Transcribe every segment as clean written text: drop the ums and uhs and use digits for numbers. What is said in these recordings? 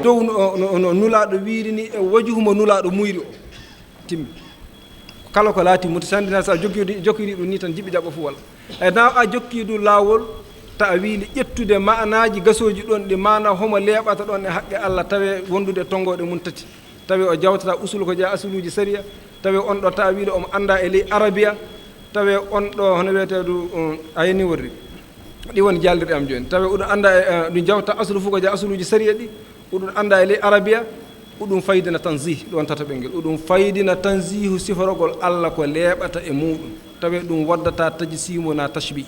dow no nulaaɗo wiiri ni e wajuhu mo nulaaɗo muyri o timmi kala ko laati mutasandina so a jokkiri ɗum ni tan jiɓi jaɓa fof walla e naw a jokkii ɗum laawol ta a wiili ƴettude maanaaji gasooji ɗon ɗi maana homo leeɓata ɗon e haqqe Allah tawe wondude tongoɗe mum tati tawe o jawtata usul ko jeya asuluji saria tawe on ɗo ta wiiɗo omo annda e ley arabia tawe on ɗo hono wiyetee du ayni worri ɗi woni jallirɗe am jooni tawe oɗon annda e ɗum jawta asulu fof ko jeya asuluji saria ɗi oɗon annda e ley arabia oɗum faydina tanzih ɗon tata ɓenngel oɗum faydina tanzihu siforogol Allah ko leeɓata e muɗum tawe ɗum waddata taji simo na tachbi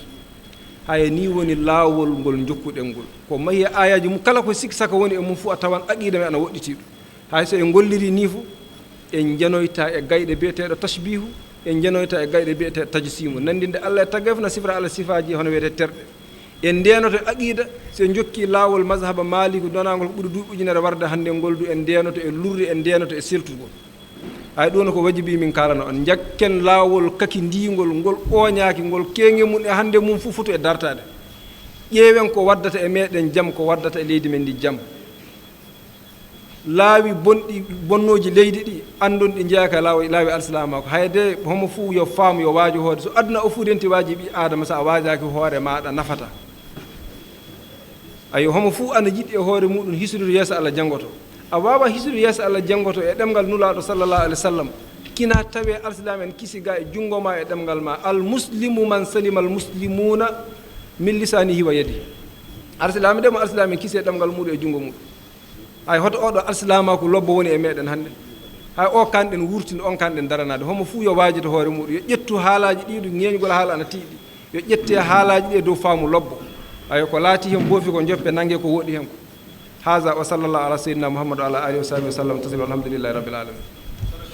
haya ni woni laawol ngol jokkuɗen ngol ko mahi ayaji mum kala ko sikki saka woni e mum fof a tawan aqida me ana woɗɗiti ɗum hay so en golliri ni fof en janoyta e gayɗe biyeteɗo tachbihu en janoyta e gayɗe biyeteɗo taji simo nandinde Allah e taggaf no sifra Allah sifaji hono wiyete terɗe en ndenoto aqida so en jokki laawol mazhaba maliku donagol ko ɓuri duuɓi ujunere warde hannde ngoldu en ndenoto e lurri en ndenoto e seltugol hay ɗum ko wajibi min kalano on jakken laawol kaki ndigol ngol oñaaki ngol keŋe mum e hannde mum fof futu e dartade ƴeewen ko waddata e meɗen jam ko waddata e leydi men ndi jam laawi bonɗi bonnoji leydi ɗi andon ɗi jeeyaka laawi alislama ko hayde homo fuu yo faamu yo waajo hoode so aduna o fuu renti waaji ɓi adama so a waajaaki hoore maɗa nafata ayo homo fuu ana jiɗɗi e hoore muɗum hisudude yeeso Allah janngoto a wawa hisude yeeso Allah janngoto e ɗemgal nulaaɗo sallallahu alaihi wa sallam kina tawe alislama en kisi ga e junngo ma e ɗemgal ma almuslimu man salima almuslimuna min lisanihi wa yadihi alislama de mo alislama en kisi e ɗemgal muɗum e junngo muɗum hay hoto oɗo alislama ko lobbo woni e meɗen hannde hay o kanɗen wurtinde on kanɗen daranade homo fuu yo waajide hoore muɗum yo ƴettu haalaji ɗiɗo ŋeñugol haala ana tiiɗi yo ƴette haalaji ɗi e dow faamu lobbo ayo ko laati hen boofi ko joppe nangue ko woɗi hen ko haza wa sallallahu ala sayyidina muhammad wa ala alihi wa sahbihi wa sallam taslima alhamdulillahi rabbil alamin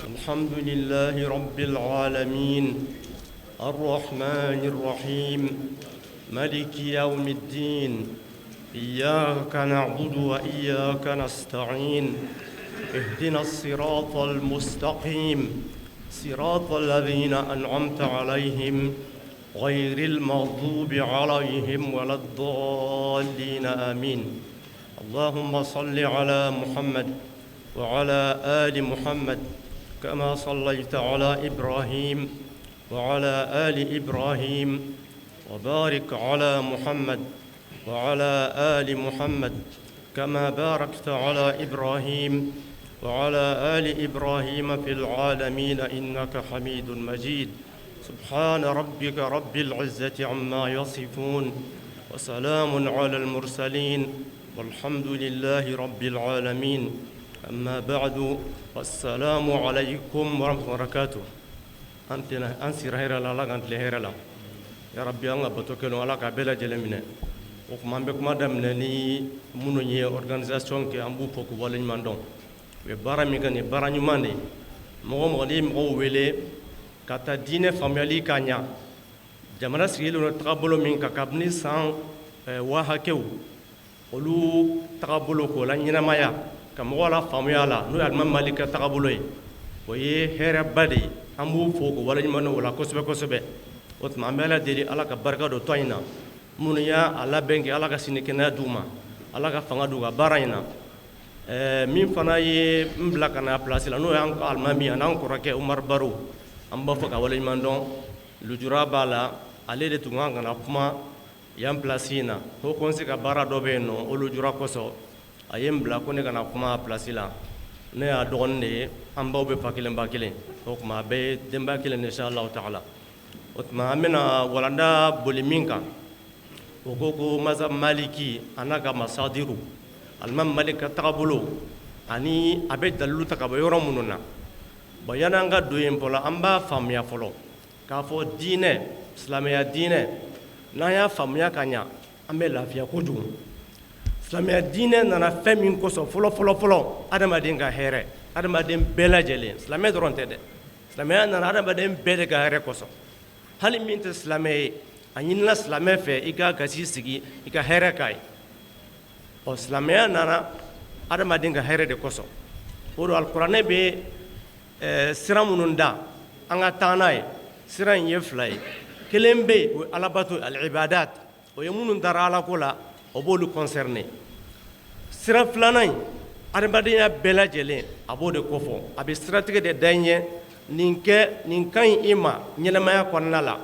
alhamdulillahi rabbil alamin arrahmanir rahim maliki yawmiddin iyyaka na'budu wa iyyaka nasta'in اهدنا الصراط المستقيم صراط الذين أنعمت عليهم غير المغضوب عليهم ولا الضالين آمين اللهم صل على محمد وعلى آل محمد كما صليت على إبراهيم وعلى آل إبراهيم وبارك على محمد وعلى آل محمد كما باركت على إبراهيم وعلى آل إبراهيم في العالمين إنك حميد مجيد سبحان ربك رب العزة عما يصفون وسلام على المرسلين والحمد لله رب العالمين أما بعد والسلام عليكم ورحمة الله وبركاته أنسي رهير الله أنت لهير الله يا ربي أنا بتوكلوا على كابلا جلمنا وكمان بكم دمني منو يه organisation ke ambu poku wala mandon we barami gani baranyu mande mo ngoli mo wele kata dine family kanya jamana sigilo no tabolo min kakabni san wa hakew olu tabolo ko la nyina maya kam wala famuyala no ak mam malika tabolo yi oye here badi ambu poku wala mandon wala kosobe otma mela deli ala ka barka do toyna munuya ala bengi ala ka sinikena duma ala ka fanga duga barayna min fana ye mbla kana place la no yan almami anan korake Umar Baro amba faka wala mandon lujura bala ale de tunga kana kuma yan placina ho konsi ka bara do be no o lujura koso ayem bla ko ne kana kuma place la ne a donne amba be fakile mbakile ho kuma be demba kile inshallah taala otma amena walanda boliminka وكوكو مذهب مالكي أنا كمصادر المام مالك تقبلوا أني أبي دلوا تقبل يومنا بيانا عند دوين بولا أمبا فاميا فلو كافو دينه إسلامية دينه نايا فاميا كانيا أمي لافيا كوجو إسلامية دينه نانا فمين كوسو فلو أدم أدين كهيرة أدم أدين بلا جلين إسلامية درون تده إسلامية نانا أدم أدين بلا كهيرة كوسو هل مين إسلامية أنينا سلامة في إيكا كسيسكي إيكا هيركاي أو سلامة نانا أدا ما دينك هيرة دكوسو ورو القرآن بي سراموندا أنغا تاناي سران يفلاي كلام بي على باتو العبادات ويمونون دار على كولا أبولو كونسرني سران فلاناي adamadenya bɛɛ lajɛlen a b'o de kofɔ a bɛ siratigɛ de da ɲɛ nin ka ɲi i ma ɲɛnamaya kɔnɔna la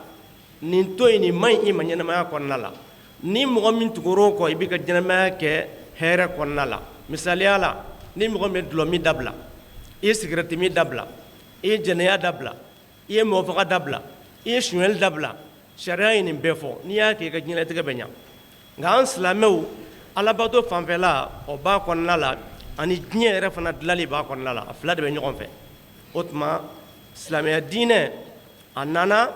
nin to yen nin man ɲi i ma ɲɛnamaya kɔnɔna la ni mɔgɔ min tugur'o kɔ i bɛ ka ɲɛnamaya kɛ hɛrɛ kɔnɔna la misaliya la ni mɔgɔ min ye dulɔmi dabila i ye sigɛrɛti min dabila i ye jɛnɛya dabila i ye mɔgɔfaga dabila i ye suɲɛli dabila sariya ye nin bɛɛ fɔ n'i y'a kɛ i ka diɲɛlatigɛ bɛ ɲa nka an silamɛw alabato fanfɛla o b'a kɔnɔna la ani diɲɛ yɛrɛ fana dilanli b'a kɔnɔna la a fila de bɛ ɲɔgɔn fɛ o tuma silamɛya diinɛ a nana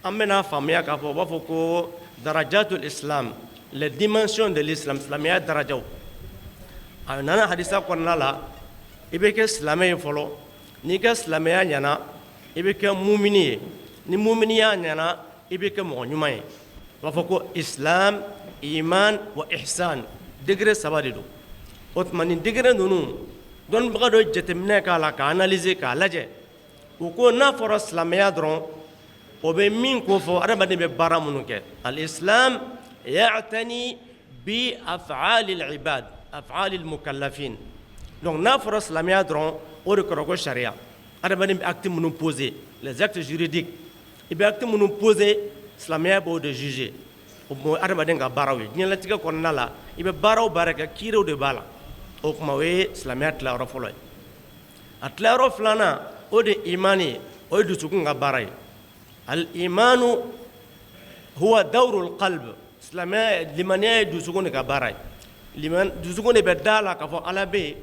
an bɛna faamuya k'a fɔ u b'a fɔ ko darajatul islam les dimensions de l'islam silamɛya darajaw a nana hadisa kɔnɔna la i bɛ kɛ silamɛ ye fɔlɔ n'i ka silamɛya ɲɛna i bɛ kɛ mumini ye ni muminiya ɲɛna i bɛ kɛ mɔgɔ ɲuman ye u b'a fɔ ko islam iman wa ihsan degré saba de don o tuma nin degré ninnu dɔnnibaga dɔ jateminɛ k'a la k'a analyser k'a lajɛ u ko n'a fɔra silamɛya dɔrɔn o bɛ min ko fɔ adamaden bɛ baara minnu kɛ al-islam ya'tani bi af'alil ibad af'alil mukallafin donc n'a fɔra silamɛya dɔrɔn o de kɔrɔ ko sariya adamaden bɛ acte minnu poser les actes juridiques i bɛ acte minnu poser silamɛya b'o de juger o tuma adamaden ka baaraw ye diɲɛlatigɛ kɔnɔna la i bɛ baara o baara kɛ kiirew de b'a la o tuma o ye silamɛya tilayɔrɔ fɔlɔ ye a tilayɔrɔ filanan o de ye imani ye o ye dusukun ka baara ye al-imanu huwa dawrul qalb silamɛya limaniya ye dusukun de ka baara ye dusukun de bɛ da la k'a fɔ ala bɛ yen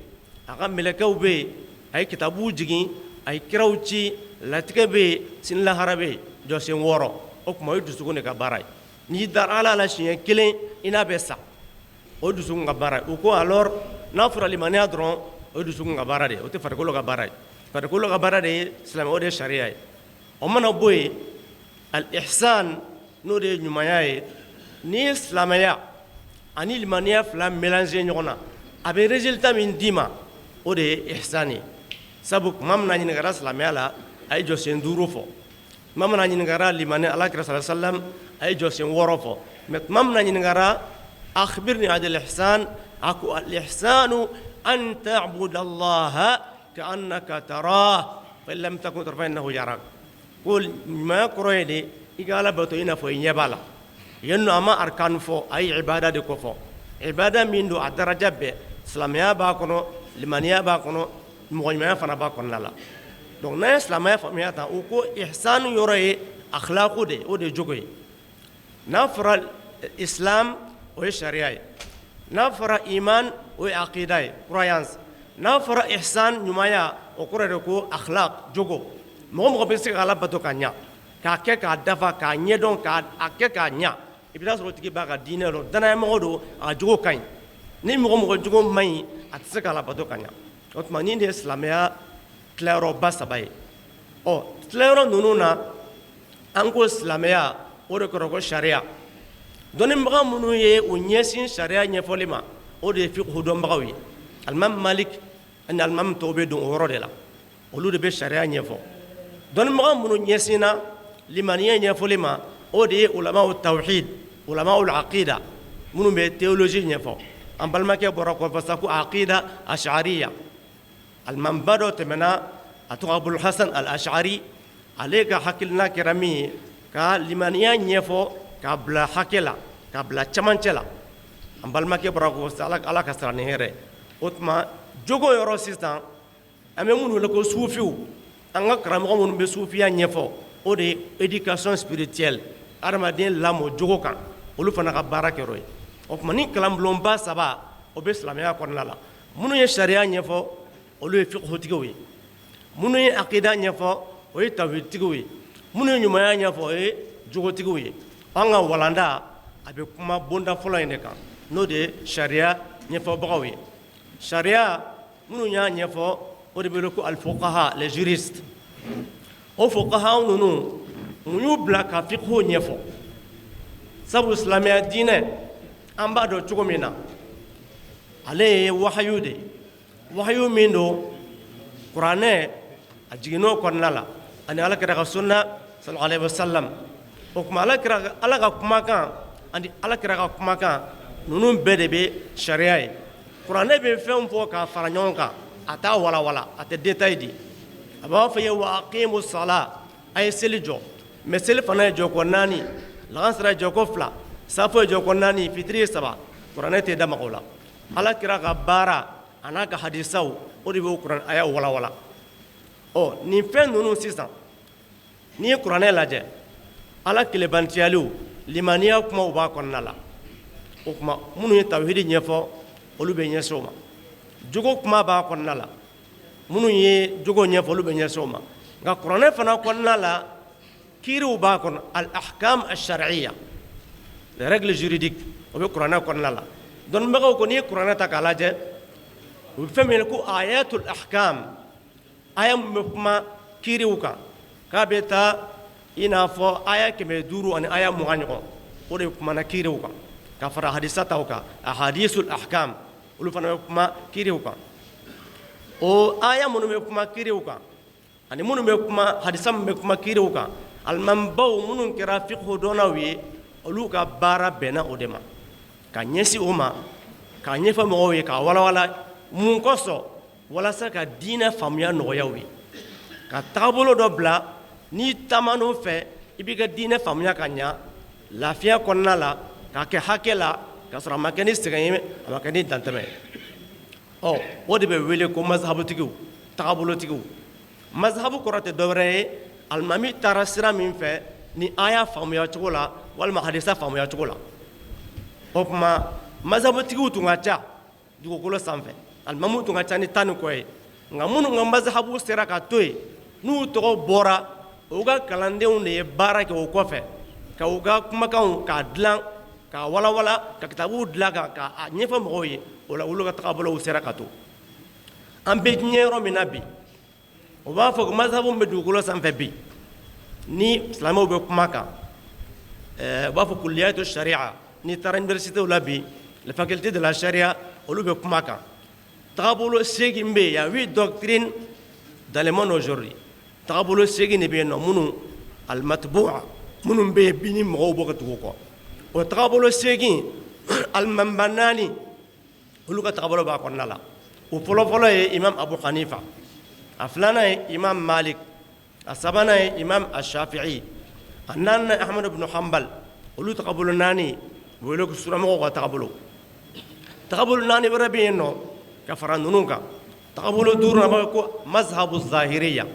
a ka mɛlɛkɛw bɛ yen a ye kitabuw jigin a ye kiraw ci latigɛ bɛ yen sini lahara bɛ yen jɔsen 6 o tuma o ye dusukun de ka baara ye n'i dara ala la siɲɛ kelen i n'a bɛ sa o ye dusukun ka baara ye u ko alors n'a fɔra limaniya dɔrɔn o ye dusukun ka baara de ye o tɛ farikolo ka baara ye farikolo ka baara de ye silamɛ o de ye sariya ye o mana bɔ yen al-ihsan n'o de ye ɲumanya ye n'i ye silamɛya ani limaniya fila mélanger ɲɔgɔn na a bɛ résultat min d'i ma o de ye ihsan ye sabu tuma min na ɲininkara silamɛya la a ye jɔsen 5 fɔ tuma min na ɲininkara limaniya alakira sallallahu alaihi wasallam a ye jɔsen 6 fɔ mais tuma min na ɲininkara akhbirni anil ihsan a ko al-ihsanu an ta'buda allaha ka'annaka tarah fa in lam takun tarahu fa innahu yarak ko ɲumanya kɔrɔ ye de i ka ala bato i n'a fɔ i ɲɛ b'a la yen nɔ a ma arkanu fɔ a ye ibada de kofɔ ibada min don a daraja bɛɛ silamɛya b'a kɔnɔ limaniya b'a kɔnɔ mɔgɔɲumanya fana b'a kɔnɔna la donc n'a ye silamɛya faamuya tan o ko ihsanu yɔrɔ ye akhlaqu de o de ye jogo ye n'a fɔra islam o ye sariya ye n'a fɔra iman o ye aqida ye croyance n'a fɔra ihsan ɲumanya o kɔrɔ de ko akhlaq jogo mɔgɔ mɔgɔ bɛ se ka ala bato ka ɲa k'a kɛ k'a dafa k'a ɲɛdɔn k'a kɛ k'a ɲa i bɛ taa sɔrɔ o tigi b'a ka diinɛ dɔn danayamɔgɔ don a ka jogo ka ɲi ni mɔgɔ mɔgɔ jogo man ɲi a tɛ se ka ala bato ka ɲa o tuma nin de ye silamɛya tilayɔrɔba 3 ye ɔ tilayɔrɔ ninnu na an ko silamɛya o de kɔrɔ ko sariya dɔnnibaga minnu ye o ɲɛsin sariya ɲɛfɔli ma o de ye fiqhu dɔnbagaw ye alimami malik ani alimami tɔw bɛ don o yɔrɔ de la olu de bɛ sariya ɲɛfɔ dɔnnibaga minnu ɲɛsinna limaniya ɲɛfɔli ma o de ye ulamaw tawhid ulamaw aqida minnu bɛ théologie ɲɛfɔ an balimakɛ bɔra kɔ fɔ sa ko aqida ash'ariya alimamiba dɔ tɛmɛna a tɔgɔ abul hasan al ash'ari ale ka hakilina kɛra min ye ka limaniya ɲɛfɔ k'a bila hakɛ la k'a bila camancɛ la an balimakɛ bɔra kɔ fɔ sa ala ka sara ni hɛrɛ o tuma jogo yɔrɔ sisan an bɛ minnu wele ko sufiw an ka karamɔgɔ minnu bɛ sufiya ɲɛfɔ o de ye éducation spirituelle adamaden lamɔ jogo kan olu fana ka baara kɛr'o ye o tuma ni kalanbulonba 3 o bɛ silamɛya kɔnɔna la minnu ye sariya ɲɛfɔ olu ye fiqhutigiw ye minnu ye akida ɲɛfɔ o ye tawhidtigiw ye minnu ye ɲumanya ɲɛfɔ o ye jogotigiw ye an ka walanda a bɛ kuma bonda fɔlɔ in de kan n'o de ye sariya ɲɛfɔbagaw ye sariya minnu y'a ɲɛfɔ o de bɛ wele ko al-fuqaha les juristes o fuqaha ninnu mun y'u bila ka fiqhu ɲɛfɔ sabu silamɛya diinɛ an b'a dɔn cogo min na ale ye wahayu de wahayu min don kuranɛ a jiginn'o kɔnɔna la ani alakira ka sunna sallallahu alaihi wasallam o tuma ala ka kumakan ani alakira ka kumakan ninnu bɛɛ de bɛ sariya ye kuranɛ bɛ fɛn fɔ k'a fara ɲɔgɔn kan a t'a walawala a tɛ détail di a b'a fɔ ye wa aqimu sala a ye seli jɔ mais seli fana ye jɔko 4 lansara ye jɔko 2 safo ye jɔko 4 fitiri ye 3 kuranɛ tɛ da maga o la ala kira ka baara a n'a ka hadisaw o de b'o kuranɛ a y'a walawala nin fɛn ninnu sisan n'i ye kuranɛ lajɛ ala tilebantiyaliw limaniya kumaw b'a kɔnɔna la o kuma minnu ye tawhidi ɲɛfɔ olu bɛ ɲɛsin o ma jogo kuma b'a kɔnɔna la minnu ye jogo ɲɛfɔ olu bɛ ɲɛsin o ma nka kuranɛ fana kɔnɔna la kiiriw b'a kɔnɔ al ahkam ash-shar'iyya les règles juridiques o bɛ kuranɛ kɔnɔna la dɔnnibagaw ko n'i ye kuranɛ ta k'a lajɛ u bɛ fɛn min ko ayatul ahkam aya min bɛ kuma kiiriw kan k'a bɛ taa i n'a fɔ aya 500 ani aya 20 ɲɔgɔn o de kumana kiiriw kan ka fara hadisa taw kan ahadisul ahkam olu fana bɛ kuma kiiriw kan o aya minnu bɛ kuma kiiriw kan ani minnu bɛ kuma hadisa min bɛ kuma kiiriw kan alimabaw minnu kɛra fiqhu dɔnnaw ye olu ka baara bɛnna o de ma ka ɲɛsin o ma k'a ɲɛfɔ mɔgɔw ye k'a walawala mun kosɔn walasa ka diinɛ faamuya nɔgɔya u ye ka taabolo dɔ bila n'i taamana fɛ i b'i ka diinɛ faamuya ka ɲa lafiya kɔnɔna la k'a kɛ hakɛ la k'a sɔrɔ a ma kɛ ni sɛgɛn ye a ma kɛ ni dantɛmɛ ye o de bɛ wele ko mazhabutigiw taabolotigiw mazhabu kɔrɔ tɛ dɔwɛrɛ ye alimami taara sira min fɛ ni aya faamuya cogo la walima hadisa faamuya cogo la o tuma mazhabutigiw tun ka ca dugukolo sanfɛ alimamu tun ka ca ni 10 ni kɔ ye nka minnu ka mazhabu sera ka to yen n'u tɔgɔ bɔra u ka kalandenw de ye baara kɛ o kɔfɛ ka u ka kumakanw k'a dilan k'a walawala ka kitabuw dilan k'a ɲɛfɔ mɔgɔw ye o la olu ka taabolow sera ka to an bɛ diɲɛ yɔrɔ min na bi o b'a fɔ ko mazhabu bɛ dugukolo sanfɛ bi ni silamɛw bɛ kuma kan u b'a fɔ kulliyatu sharia ni taara universitéw la bi la faculté de la charia olu bɛ kuma kan taabolo 8 bɛ yen il y a 8 doctrines dans le monde aujourd'hui taabolo 8 de bɛ yen nɔ minnu al-matbu'a minnu bɛ yen bi ni mɔgɔw bɔ ka tugu o kɔ o taabolo 8 al-manbanani olu ka taabolo b'a kɔnɔna la o fɔlɔfɔlɔ ye imam abu hanifa a filanan ye imam malik a sabanan ye imam ash-shafi'i a naaninan ahmad ibn hanbal olu taabolo 4 o wele ko suramɔgɔw ka taabolo 4 wɛrɛ bɛ yen nɔ ka fara ninnu kan taabolo 5 na b'a ko mazhabu zahiriya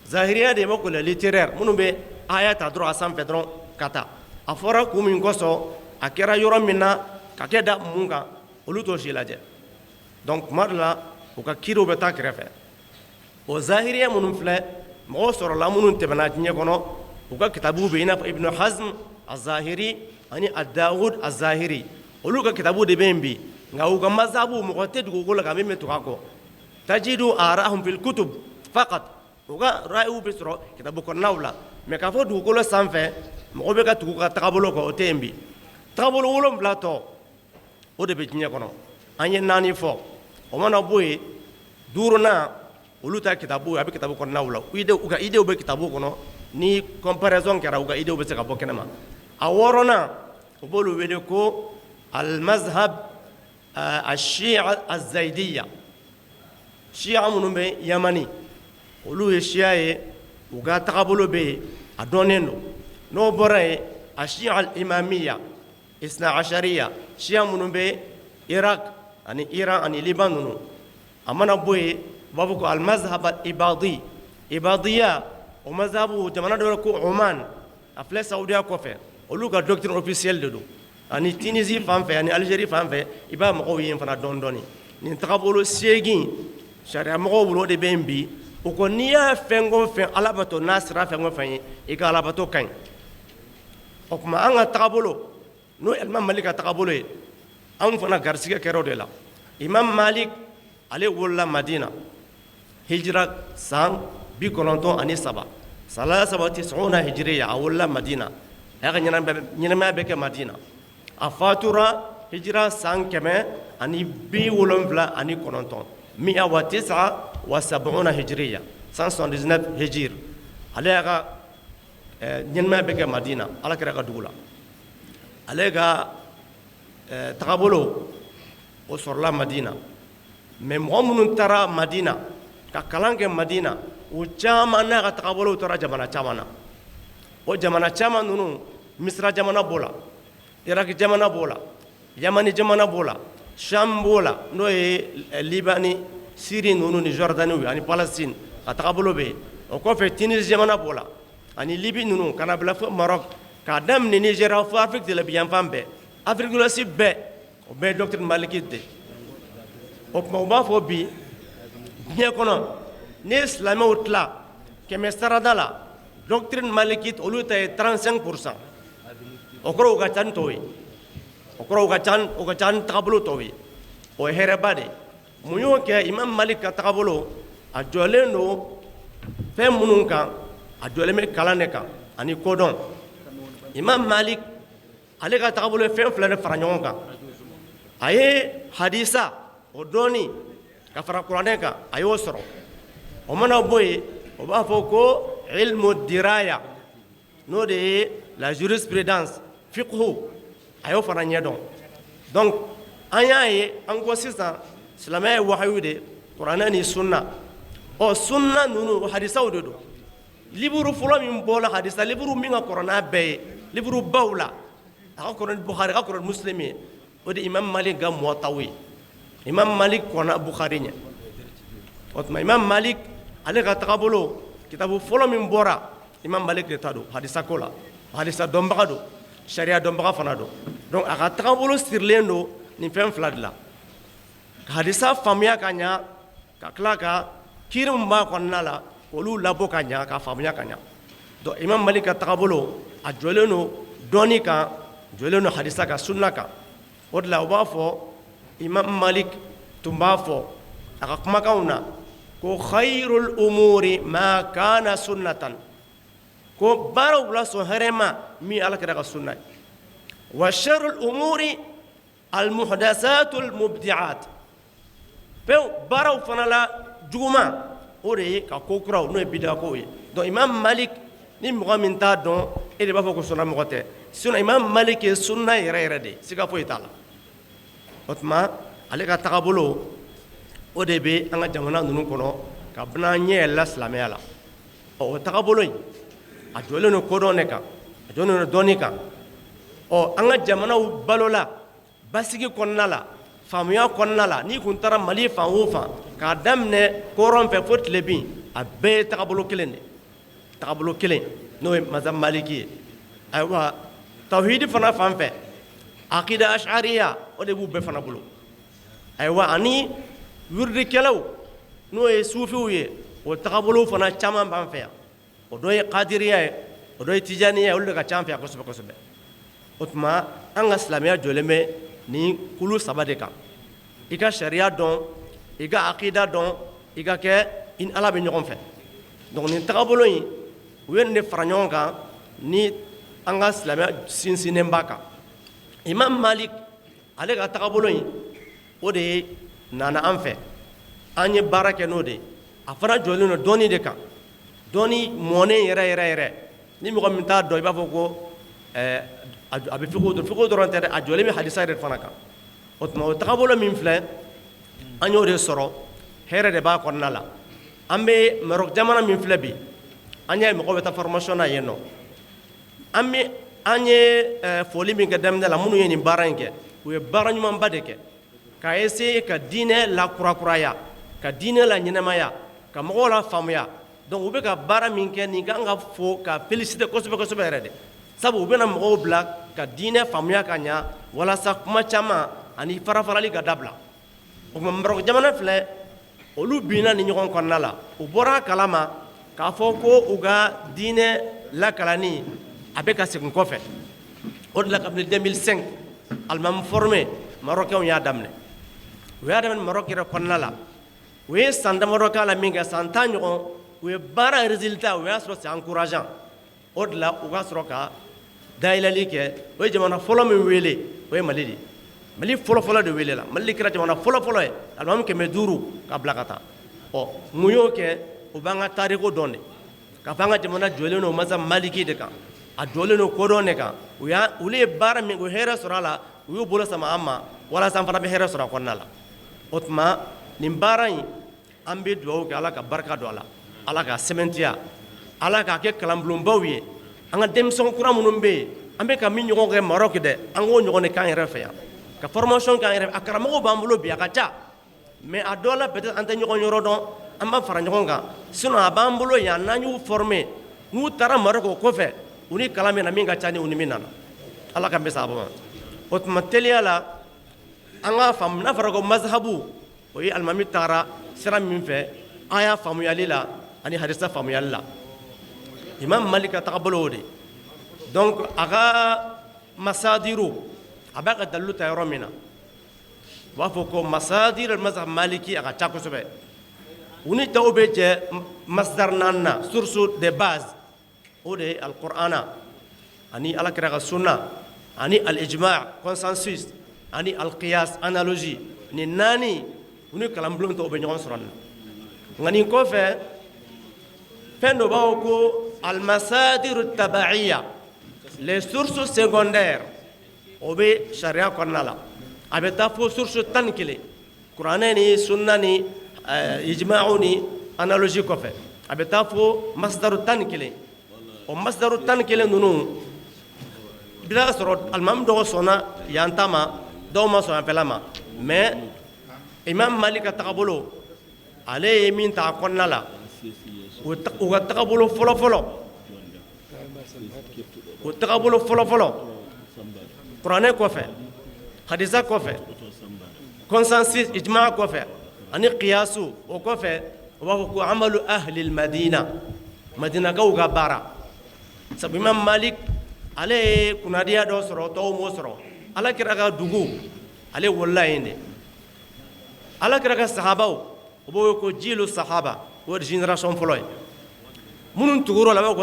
zahiriya de b'a ko le littéraire minnu bɛ aya ta dɔrɔn a sanfɛ dɔrɔn ka taa a fɔra kun min kosɔn a kɛra yɔrɔ min na ka kɛ da mun kan olu t'o si lajɛ donc tuma dɔ la u ka kiiriw bɛ taa kɛrɛfɛ o zahiriya minnu filɛ mɔgɔw sɔrɔla minnu tɛmɛna diɲɛ kɔnɔ u ka kitabuw bɛ i n'a fɔ ibn hazm az-zahiri ani ad-dawud az-zahiri olu ka kitabuw de bɛ yen bi nka u ka mazhabu mɔgɔ tɛ dugukolo kan min bɛ tugu a kɔ tajidu arahum fil kutub faqat u ka ra'ayiw bɛ sɔrɔ kitabu kɔnɔnaw la mais k'a fɔ dugukolo sanfɛ mɔgɔ bɛ ka tugu ka taabolo kɔ o tɛ yen bi taabolo 7 tɔ o de bɛ diɲɛ kɔnɔ an ye 4 fɔ o mana bɔ yen 5nan olu ta kitabu a bɛ kitabu kɔnɔnaw la u ka idew bɛ kitabu kɔnɔ ni comparaison kɛra u ka idew bɛ se ka bɔ kɛnɛma a 6nan u b'olu wele ko al-mazhab ash-shi'a az-zaydiyya shi'a minnu bɛ yamani olu ye shi'a ye u ka taabolo bɛ yen a dɔnnen don n'o bɔra yen ash-shi'a al-imamiyya isna ashariya shi'a minnu bɛ Iraq ani Iran ani Liban ninnu a mana bɔ yen u b'a fɔ ko al-mazhab al-ibadi ibadiya o mazhabu jamana dɔ ko Oman a filɛ Saudiya kɔfɛ olu ka doctrine officielle de don ani Tunisie fan fɛ ani Algérie fan fɛ i b'a mɔgɔw ye fana dɔɔni dɔɔni nin taabolo 8 sariya mɔgɔw bolo de bɛ yen bi o ko n'i y'a fɛn o fɛn ala bato n'a sera fɛn o fɛn ye i ka ala bato ka ɲi o tuma an ka taabolo n'o ye Imam Malik ka taabolo ye an fana garisigɛ kɛra o de la Imam Malik ale wolola Madina hijira san 97 93 hijiriya a wolola Madina a y'a ka ɲɛnamaya bɛ kɛ Madina a fatura hijira san 179 179 hijiriya 179 hijir ale y'a ka ɲɛnamaya bɛ kɛ Madina ala kɛra ka dugu la ale ka taabolo o sɔrɔla madina mais mɔgɔ minnu taara madina ka kalan kɛ madina o caman n'a ka tagabolow taara jamana caman na o jamana caman ninnu misira jamana b'o la iraki jamana b'o la yamani jamana b'o la sham b'o la n'o ye libani siri ninnu ni jordani ani palestine ka tagabolo bɛ yen o kɔfɛ tunisi jamana b'o la ani libi ninnu ka na bila fo maroc k'a daminɛ nigéria fo afrique de la biyanfan bɛɛ afrique de l'ouest bɛɛ o bɛɛ ye doctrine malikite de o tuma u b'a fɔ bi diɲɛ kɔnɔ ni ye silamɛw tila kɛmɛ sarada la doctrine malikite olu ta ye 35%. o kɔrɔ u ka ca ni tɔw ye o kɔrɔ u ka ca ni tagabolo tɔw ye o ye hɛrɛba de mun y'o kɛ imam malik ka tagabolo a jɔlen don fɛn minnu kan a jɔlen bɛ kalan de kan ani kodɔn imam malik ale ka tagabolo ye fɛn fila de fara ɲɔgɔn kan a ye hadisa o dɔɔni ka fara kuranɛ kan a y'o sɔrɔ o mana bɔ yen o b'a fɔ ko ilmu diraya n'o de ye la jurisprudence fiqhu a y'o fana ɲɛdɔn donc an y'a ye an ko sisan silamɛya ye wahayu de kuranɛ ni sunna ɔ sunna ninnu hadisaw de don liburu fɔlɔ min bɔra hadisa liburu min ka kɔrɔ n'a bɛɛ ye liburu baw la a ka kɔrɔ ni bukhari a ka kɔrɔ ni muslim ye o de imam malik ka muwattaw ye imam malik kɔnna bukhari ɲɛ o tuma imam malik ale ka tagabolo kitabu fɔlɔ min bɔra imam malik de ta don hadisa ko la hadisa dɔnbaga don sariya dɔnbaga fana don donc a ka tagabolo sirilen don nin fɛn fila de la ka hadisa faamuya ka ɲa ka tila ka kiiri min b'a kɔnɔna la k'olu labɔ ka ɲa ka faamuya ka ɲa donc imam malik ka tagabolo a jɔlen don dɔɔni kan jɔlen don hadisa kan sunna kan o de la u b'a fɔ imam malik tun b'a fɔ a ka kumakanw na ko khayrul umuri ma kana sunnatan ko baaraw la sɔn hɛrɛma min ala kɛra ka sunna ye wa sharrul umuri al muhdathatul mubdi'at pew baaraw fana la juguma o de ye ka ko kuraw n'o ye bida kow ye donc imam malik ni mɔgɔ min t'a dɔn e de b'a fɔ ko sunna mɔgɔ tɛ sinon imam malik ye sunna yɛrɛ yɛrɛ de siga foyi t'a la o tuma ale ka tagabolo o de bɛ an ka jamana ninnu kɔnɔ ka bana ɲɛ yɛlɛla silamɛya la o tagabolo in a jɔlen don kodɔn de kan a jɔlen don dɔnni kan an ka jamanaw balola basigi kɔnɔna la faamuya kɔnɔna la n'i kun taara mali fan o fan k'a daminɛ kɔrɔn fɛ fo tilebin a bɛɛ ye tagabolo kelen de tagabolo kelen n'o ye mazhab maliki ye ayiwa tawhidi fana fan fɛ akida ashariya o de b'u bɛɛ fana bolo ayiwa ani wiridikɛlaw n'o ye sufiw ye o tagabolo fana caman b'an fɛ yan o dɔ ye kadiriya ye o dɔ ye tijaniya ye olu de ka ca an fɛ yan kosɛbɛ kosɛbɛ o tuma an ka silamɛya jɔlen bɛ nin kulu saba de kan i ka sariya dɔn i ka akida dɔn i ka kɛ i ni ala bɛ ɲɔgɔn fɛ donc nin tagabolo in u ye nin de fara ɲɔgɔn kan ni an ka silamɛya sinsinnen b'a kan imam malik ale ka tagabolo in o de ye nana an fɛ an ye baara kɛ n'o de ye a fana jɔlen don dɔnni de kan dɔnni mɔnen yɛrɛ yɛrɛ yɛrɛ ni mɔgɔ min t'a dɔn i b'a fɔ ko a bɛ fiqhu dɔrɔn tɛ dɛ a jɔlen bɛ hadisa yɛrɛ fana kan o tuma o tagabolo min filɛ an y'o de sɔrɔ hɛrɛ de b'a kɔnɔna la an bɛ Maroc jamana min filɛ bi an y'a ye mɔgɔw bɛ taa formation na yen nɔ an ye foli min kɛ daminɛ la minnu ye nin baara in kɛ u ye baara ɲumanba de kɛ k'a essayer ka diinɛ lakurakuraya ka diinɛ la ɲɛnamaya ka mɔgɔw la faamuya donc u bɛ ka baara min kɛ nin kan ka fo ka féliciter kosɛbɛ kosɛbɛ yɛrɛ de sabu u bɛna mɔgɔw bila ka diinɛ faamuya ka ɲa walasa kuma caman ani farafarali ka dabila o tuma Maroc jamana filɛ olu binna ni ɲɔgɔn kɔnɔna la u bɔra a kalama k'a fɔ ko u ka diinɛ lakalani a bɛ ka segin kɔfɛ o de la kabini 2005 alimami formé Marokɛnw y'a daminɛ u y'a daminɛ Maroc yɛrɛ kɔnɔna la u ye san damadɔ k'a la min kɛ san 10 ɲɔgɔn u ye baara résultat u y'a sɔrɔ c'est encourageant o de la u ka sɔrɔ ka dayɛlɛli kɛ o ye jamana fɔlɔ min wele o ye Mali de Mali fɔlɔfɔlɔ de wele la Mali kɛra jamana fɔlɔfɔlɔ ye alimami 500 ka bila ka taa mun y'o kɛ o b'an ka tariko dɔn de k'a fɔ an ka jamana jɔlen don mazhab maliki de kan a jɔlen don kodɔn de kan olu ye baara min u hɛrɛ sɔrɔ a la u y'u bolo sama an ma wala san fana be hɛrɛ sɔrɔ a kɔnɔna la o tuma nin baara in an bɛ dugawu kɛ ala ka barika don a la ala ka sɛmɛntiya ala k'a kɛ kalanbulonbaw ye an ka denmisɛn kura minnu bɛ yen an bɛ ka min ɲɔgɔn kɛ Maroc dɛ an k'o ɲɔgɔn de k'an yɛrɛ fɛ yan ka formation k'an yɛrɛ a karamɔgɔw b'an bolo bi a ka ca mais a dɔw la peut-être an tɛ ɲɔgɔn yɔrɔ dɔn an b'a fara ɲɔgɔn kan sinon a b'an bolo yan n'an y'u former n'u taara Maroc o kɔfɛ u ni kalan min na min ka ca ni u ni min nana ala ka bɛ sa bɔ o tuma teliya la an k'a faamu n'a fɔra ko mazhabu o ye alimami taara sira min fɛ an y'a faamuyali la ani hadisa faamuyali la imam Malik ka tagabolo o de donc a ka masadiru a b'a ka dalilu ta yɔrɔ min na u b'a fɔ ko masadir al-mazhab maliki a ka ca kosɛbɛ u ni tɔw bɛ jɛ masdar naani na source de base o de ye al-Qur'ana ani alakira ka sunna ani al-ijma' consensus ani al-qiyas analogie ni naani u ni kalanbulon tɔw bɛ ɲɔgɔn sɔrɔ nin na nka nin kɔfɛ fɛn dɔ b'aw ko al-masadir tabaiya les sources secondaires o bɛ sariya kɔnɔna la a bɛ taa fo source 11 kuranɛ ni sunna ni ijma'u ni analogie kɔfɛ a bɛ taa fo masdaru 11 o masdaru 11 ninnu i bɛ sɔrɔ alimami dɔw sɔnna yan ta ma dɔw ma sɔn yan fɛla ma mais imam Malik ka tagabolo ale ye min ta a kɔnɔna la u ka tagabolo fɔlɔfɔlɔ o tagabolo fɔlɔfɔlɔ kuranɛ kɔfɛ hadisa kɔfɛ consensus ijma kɔfɛ ani qiyasu o kɔfɛ o b'a fɔ ko amalu ahli madina madinakaw ka baara sabu imam Malik ale ye kunnadiya dɔ sɔrɔ tɔw m'o sɔrɔ ala kira ka dugu ale wolola yen de ala kira ka sahabaw o b'o ko jilu sahaba o de génération fɔlɔ ye minnu tugura la b'a fɔ ko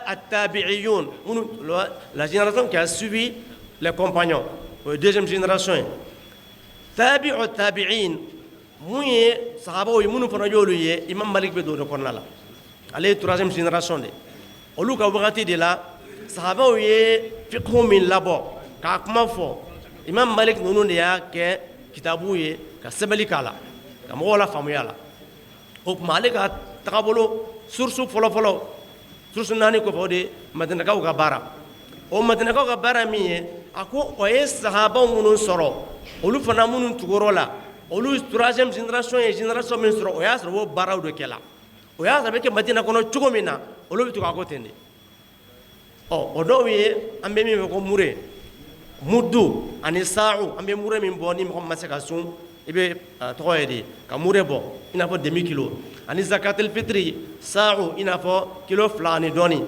at-tabi'iyun minnu la génération qui a suivi les compagnons o ye deuxième génération ye tabi'u tabi'in mun ye sahabaw ye minnu fana y'olu ye imam Malik bɛ don o de kɔnɔna la ale ye troisième génération de olu ka wagati de la sahabaw ye fiqhu min labɔ k'a kuma fɔ imam Malik ninnu de y'a kɛ kitabu ye ka sɛbɛnni k'a la ka mɔgɔw la faamuya la o tuma ale ka tagabolo source fɔlɔfɔlɔ source naani kɔfɛ o de ye madinakaw ka baara o madinakaw ka baara min ye a ko o ye sahabaw minnu sɔrɔ olu fana minnu tugura la olu troisième génération ye génération min sɔrɔ o y'a sɔrɔ o baaraw de kɛla o y'a sɔrɔ a bɛ kɛ madina kɔnɔ cogo min na olu bɛ to k'a ko ten de o dɔw ye an bɛ min fɔ ko mure mudu ani sa'u an bɛ mure min bɔ ni mɔgɔ ma se ka sun i bɛ tɔgɔ ye de ka mure bɔ i n'a fɔ demi kilo ani zakatul fitri sa'u i n'a fɔ kilo 2 ani dɔɔni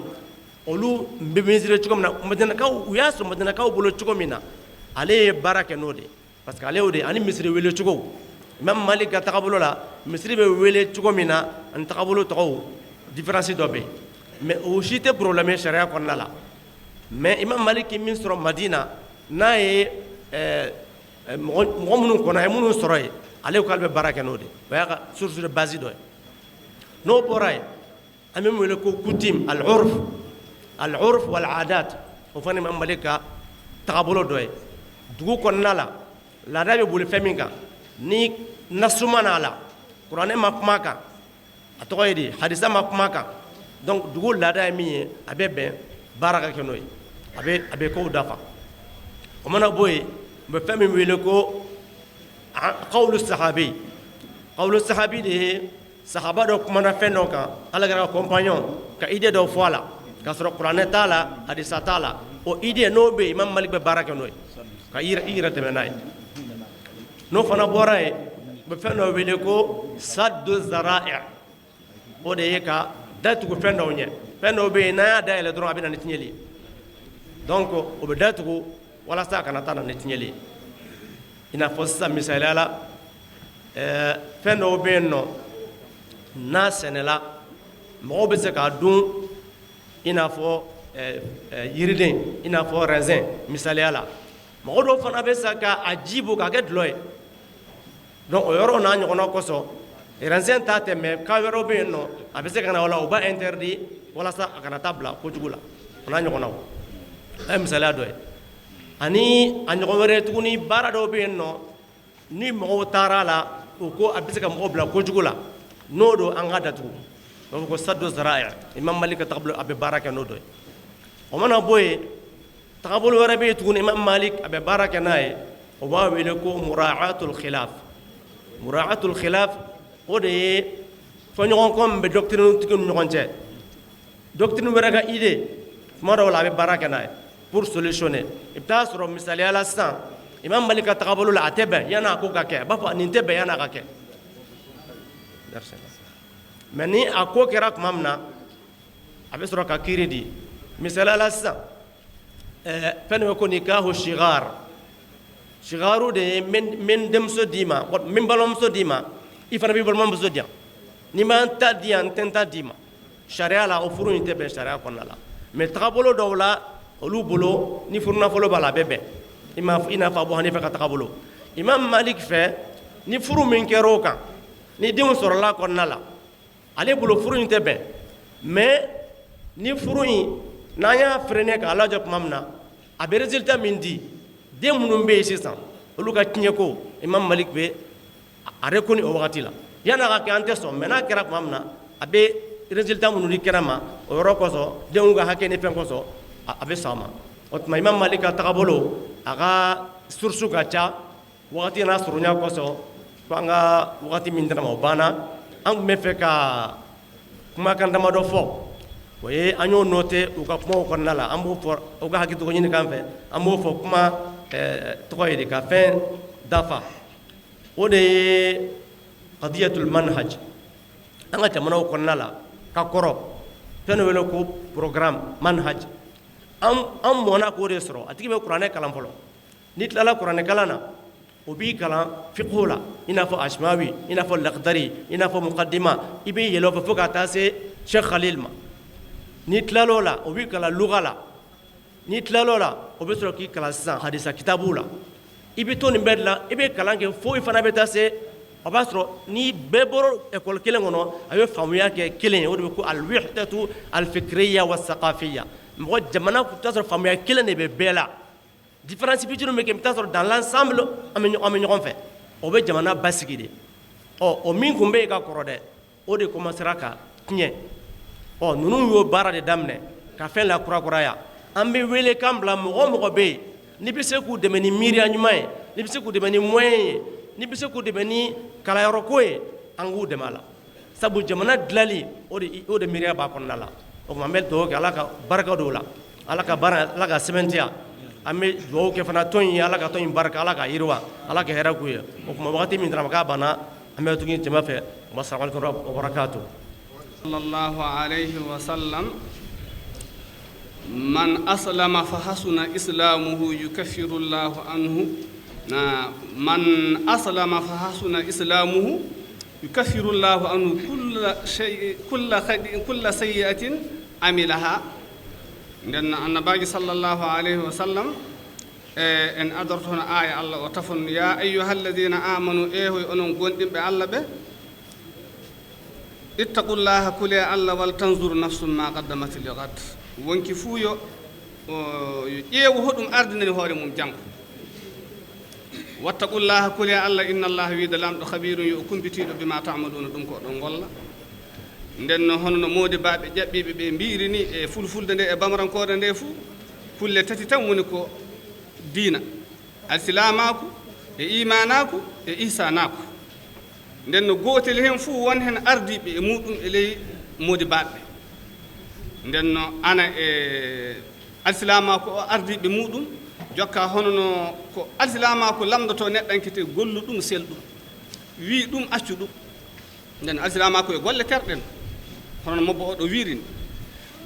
olu bɛ mesurer cogo min na madinakaw u y'a sɔrɔ madinakaw bolo cogo min na ale ye baara kɛ n'o de parce que ale y'o de ani misiri wele cogo imam Malik ka tagabolo la misiri bɛ wele cogo min na ani tagabolo tɔgɔw différence dɔ bɛ yen mais o si tɛ problème ye sariya kɔnɔna la mais imam Malik min sɔrɔ Madina n'a ye mɔgɔ minnu kɔnɔ a ye minnu sɔrɔ yen ale ko ale bɛ baara kɛ n'o de o y'a ka source de base dɔ ye n'o bɔra yen an bɛ min wele ko coutume al-urf wal-adat o fana imam Malik ka tagabolo dɔ ye dugu kɔnɔna la laada bɛ boli fɛn min kan ni nasuma n'a la kuranɛ ma kuma kan a tɔgɔ ye di hadisa ma kuma kan donc dugu laada ye min ye a bɛ bɛn baara ka kɛ n'o ye a bɛ kow dafa o mana bɔ yen u bɛ fɛn min wele ko qawlu sahabi de ye sahaba dɔ kumana fɛn dɔ kan ala kɛra ka compagnon ka idée dɔ fɔ a la k'a sɔrɔ kuranɛ t'a la hadisa t'a la o idée n'o bɛ yen imam Malik bɛ baara kɛ n'o ye ka i yɛrɛ tɛmɛ n'a ye n'o fana bɔra yen u bɛ fɛn dɔ wele ko saddu zara'i o de ye ka datugu fɛn dɔw ɲɛ fɛn dɔw bɛ yen n'an y'a dayɛlɛ dɔrɔn a bɛ na ni tiɲɛli ye donc o bɛ datugu walasa a kana taa na ni tiɲɛli ye i n'a fɔ sisan misaliya la fɛn dɔw bɛ yen nɔ n'a sɛnɛla mɔgɔw bɛ se k'a dun i n'a fɔ yiriden i n'a fɔ raisin misaliya la mɔgɔ dɔw fana bɛ se k'a ji bɔ k'a kɛ dulɔ ye donc o yɔrɔ n'a ɲɔgɔnna kosɔn raisin t'a tɛmɛ cas wɛrɛw bɛ yen nɔ a bɛ se ka na o la o b'a interdit walasa a kana taa bila kojugu la o n'a ɲɔgɔnnaw a ye misaliya dɔ ye ani a ɲɔgɔn wɛrɛ tuguni baara dɔw bɛ yen nɔ ni mɔgɔw taara la o ko a bɛ se ka mɔgɔw bila kojugu la n'o don an ka datugu o bɛ ko saddu zara'i Imam Malik ka tagabolo a bɛ baara kɛ n'o dɔ ye o mana bɔ yen tagabolo wɛrɛ bɛ yen tuguni Imam Malik a bɛ baara kɛ n'a ye o b'a wele ko mura'atul khilaf o de ye fɔɲɔgɔnkɔ min bɛ doctrine tigiw ni ɲɔgɔn cɛ doctrine wɛrɛ ka idée tuma dɔw la a bɛ baara kɛ n'a ye pour solutionner i bɛ taa sɔrɔ misaliya la sisan Imam Malik ka tagabolo la a tɛ bɛn yan'a ko ka kɛ a b'a fɔ nin tɛ bɛn yan'a ka kɛ mais ni a ko kɛra tuma min na a bɛ sɔrɔ ka kiiri di misaliya la sisan fɛn dɔ bɛ ko nikahu shigaru de ye min denmuso d'i ma min balimamuso d'i ma i fana b'i balimamuso di yan n'i ma n ta di yan n tɛ n ta d'i ma sariya la o furu in tɛ bɛn sariya kɔnɔna la mais tagabolo dɔw la olu bolo ni furu nafolo b'a la a bɛ bɛn i n'a fɔ Abu Hanifa ka tagabolo Imam Malik fɛ ni furu min kɛra o kan ni denw sɔrɔla kɔnɔna la ale bolo furu in tɛ bɛn mais ni furu in n'an y'a freiner k'a lajɛ tuma min na a bɛ résultat min di den minnu bɛ yen sisan olu ka tiɲɛko Imam Malik bɛ a reconnu o wagati la yan'a ka kɛ an tɛ sɔn mais n'a kɛra tuma min na a bɛ résultat minnu di kɛnɛ ma o yɔrɔ kɔsɔn denw ka hakɛ ni fɛn kɔsɔn a bɛ sɔn a ma o tuma Imam Malik ka tagabolo a ka source ka ca wagati n'a surunya kɔsɔn ko an ka wagati min dira ma o banna an tun bɛ fɛ ka kumakan damadɔ fɔ o ye an y'o noté u ka kumaw kɔnɔna la an b'o fɔ u ka hakili to ɲini kan fɛ an b'o fɔ kuma tɔgɔ ye de ka fɛn dafa o de ye qadiyatul manhaj an ka jamanaw kɔnɔna la ka kɔrɔ fɛn dɔ wele ko programme manhaj an mɔna k'o de sɔrɔ a tigi bɛ kuranɛ kalan fɔlɔ n'i tilala kuranɛ kalan na o b'i kalan fiqhu la i n'a fɔ ashmawi i n'a fɔ lakdari i n'a fɔ muqaddima i bɛ yɛlɛ o fɛ fo ka taa se Sheikh Khalil ma n'i tilal'o la o b'i kalan lugha la n'i tilal'o la o bɛ sɔrɔ k'i kalan sisan hadisa kitabu la i bɛ to nin bɛɛ de la i bɛ kalan kɛ fo i fana bɛ taa se o b'a sɔrɔ ni bɛɛ bɔra école kelen kɔnɔ a bɛ faamuya kɛ kelen ye o de bɛ ko al-wihdatu al-fikriya wa saqafiya mɔgɔ jamana i bɛ taa sɔrɔ faamuya kelen de bɛ bɛɛ la différence fitinin bɛ kɛ i bɛ taa sɔrɔ dans l'ensemble an bɛ ɲɔgɔn fɛ o bɛ jamana basigi de o min tun bɛ yen ka kɔrɔ dɛ o de commencera ka tiɲɛ ninnu y'o baara de daminɛ ka fɛn lakurakuraya an bɛ wele kan bila mɔgɔ o mɔgɔ bɛ yen n'i bɛ se k'u dɛmɛ ni miiriya ɲuman ye n'i bɛ se k'u dɛmɛ ni moyen ye n'i bɛ se k'u dɛmɛ ni kalanyɔrɔko ye an k'u dɛmɛ a la sabu jamana dilanli o de miiriya b'a kɔnɔna la o tuma an bɛ dugawu kɛ ala ka barika don o la ala ka sɛbɛntiya an bɛ dugawu kɛ fana tɔn in ala ka tɔn in barika ala ka yiriwa ala ka hɛrɛ k'u ye o tuma wagati min dara k'a banna an bɛ tuguni jama fɛ wassalamu alaikum wa barakatuh sallallahu alayhi wa sallam man aslama fa hasuna islamuhu yukaffiru llahu anhu man aslama fa hasuna islamuhu yukaffiru llahu anhu kulla sayyi'atin amilaha nden annabaji sallallahu alayhi wa sallam en adorto hono aya Allah o tafon ya ayyuhalladhina amanu ehoy onon gondimɓe Allah ɓe ittaqullaha kule Allah wal tanzur nafsum ma qaddamat li ghad wonki fuu yo ƴeewu hoɗum ardinani hoore mum janngo wattaqullaha kule Allah inna allaha wiide lamɗo khabirun yo kumbitiɗo bima ta'maluna ɗum ko ɗon golla nden no hono no moodi baaɓe ƴaɓɓiɓe ɓe mbiiri ni e fulfulde nde e bamrankore nde fuu kulle tati tan woni ko diina alsilamaku e imanaku e ihsanaku nden no gootel hen fuu won hen ardiɓe e muɗum e ley moodi baaɓe nden no ana e alsilamaku o ardiɓe muɗum jokka hono no ko alsilamaku lamdoto neɗɗankete gollu ɗum sel ɗum wi ɗum accu ɗum nden alsilamaku e golle terɗen hono mobbo oɗo wirini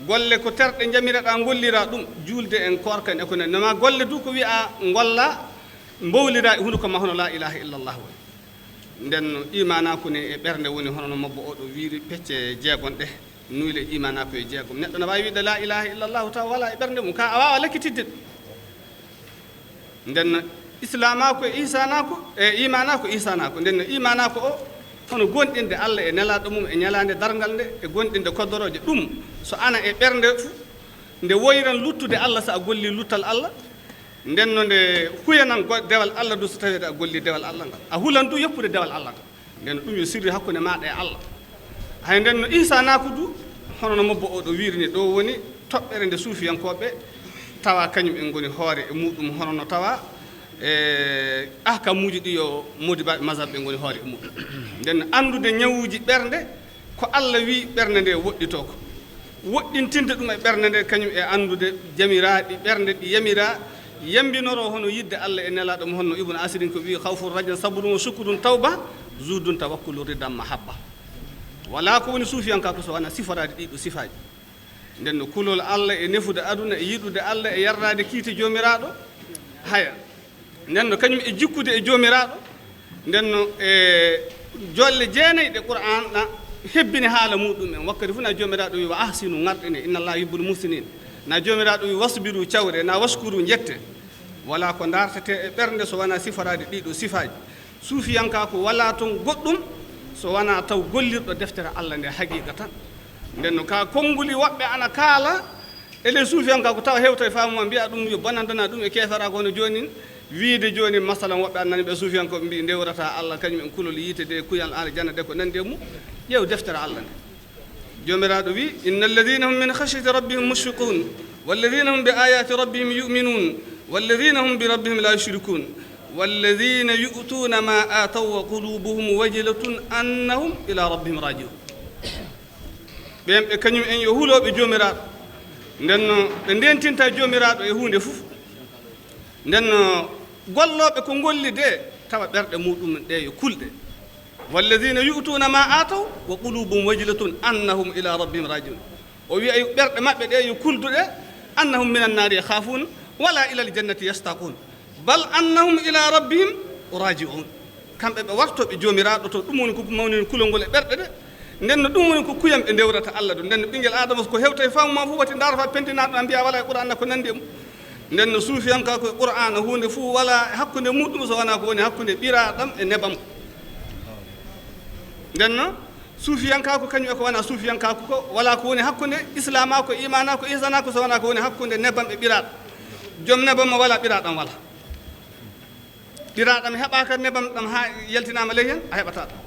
golle ko terɗe jamireɗa gollira ɗum julde en korkan e ko nen ma golle du ko wiya golla mbowlira e hunduko ma hono la ilaha illallah woni nden no imanaku ne e ɓernde woni hono no mobbo oɗo wiiri pecce jeegon ɗe nuyle imanaku e jeegom neɗɗo no wawi wiide la ilaha illallahu taw wala e ɓernde mum ka a wawa lekkitidde ɗum nden no islamako e ihsanaku e imanaku e ihsanaku nden no imanaku o hono gonɗinde Allah e nelaɗo mum e ñalande dargal nde e gonɗinde koddoroje ɗum so ana e ɓernde nde woyran luttude Allah so a golli luttal Allah nden no nde huyanan dewal Allah du so tawede a golli dewal Allah ngal a hulan du yoppude dewal Allah ngal nden no ɗum yo sirri hakkunde maɗa e Allah hay nden no Isa naku du hono no mobbo o ɗo wirini ɗo woni toɓɓere nde suufiyankoɓe tawa kañum en goni hoore e muɗum hono no tawa ahkamuji ɗi yo modibaɓe mazhab ɓe goni hoore e muɗum nden andude ñawuji ɓernde ko Allah wi ɓernde nde woɗɗito ko woɗɗintinde ɗum e ɓernde nde kañum e andude jamiraɗi ɓernde ɗi yamira yambinoro hono yidde Allah e nelaɗo mo honno ibnu asirin ko wi khawfur rajul sabrun wa shukrun tawba zudun tawakkulu ridam mahabba wala ko woni suufiyanka ko so wana siforade ɗiɗo sifaji nden no kulol Allah e nefude aduna e yiɗude Allah e yarrade kiite jomiraɗo haya nden no kañum e jikkude e jomiraɗo nden no e jolle jeenayi ɗe Qur'an ɗa hebbini haala muɗum en wakkati fof na jomiraɗo wi wa ahsinu ngarɗine inna Allah yuhibbul muhsinin na jomiraɗo wi wasbiru cawre na waskuru jette wala ko dartete e ɓernde so wona siforade ɗiɗo sifaji suufiyanka ko wala toon goɗɗum so wona taw gollirɗo deftere Allah nde haqiqa tan nden no ka konnguli woɓɓe ana kaala ele suufiyanka ko taw hewta e faamu mbiya ɗum yo bonandana ɗum e kefera kono joni wiide joni masalan woɓɓe annani ɓe suufiyankoɓe mbi ndewrata Allah kañum en kulol yiite de kuyal aljanna de ko nandi e mum ƴeew deftere Allah nde jomiraɗo wi inna alladina hum min khashyati rabbihim mushfiqun walladina hum bi ayati rabbihim yuminun walladina hum bi rabbihim la yushrikun walladina yu'tuna ma ataw wa qulubuhum wajilatun annahum ila rabbihim rajiun ɓen ɓe kañum en yo huuloɓe jomiraɗo nden no ɓe ndentinta jomiraɗo e hunde fof nden no golloɓe ko golli de tawa ɓerɗe muɗum ɗe yo kulɗe walladina yu'tuna ma ataw wa qulubuhum wajilatun annahum ila rabbihim rajiun o wi ay ɓerɗe maɓɓe ɗe yo kulduɗe annahum min annari yakhafun wala ila aljannati yastaqun bal annahum ila rabbihim rajiun kamɓe ɓe wartoɓe jomiraɗo to ɗum woni ko mawni kulol ngol e ɓerɗe ɗe nden no ɗum woni ko kuyam ɓe ndewrata Allah ɗo nden no ɓinguel adama ko hewta e famuma fof wati darata pentinaɗo a mbiya wala e Qur'an ko nandi e mum nden no suufiyanka koye Qur'an hunde fof wala hakkude muɗum so wona ko woni hakkude ɓiraɗam e nebam nden no suufiyanka ko kañum e ko wona suufiyanka ko wala ko woni hakkude islama ko imana ko ihsana ko so wona ko woni hakkude nebam e ɓiraɗam joom nebam wala ɓiraɗam wala ɓiraɗam heɓaka nebam ɗam ha yaltinama ley hen a heɓata ɗum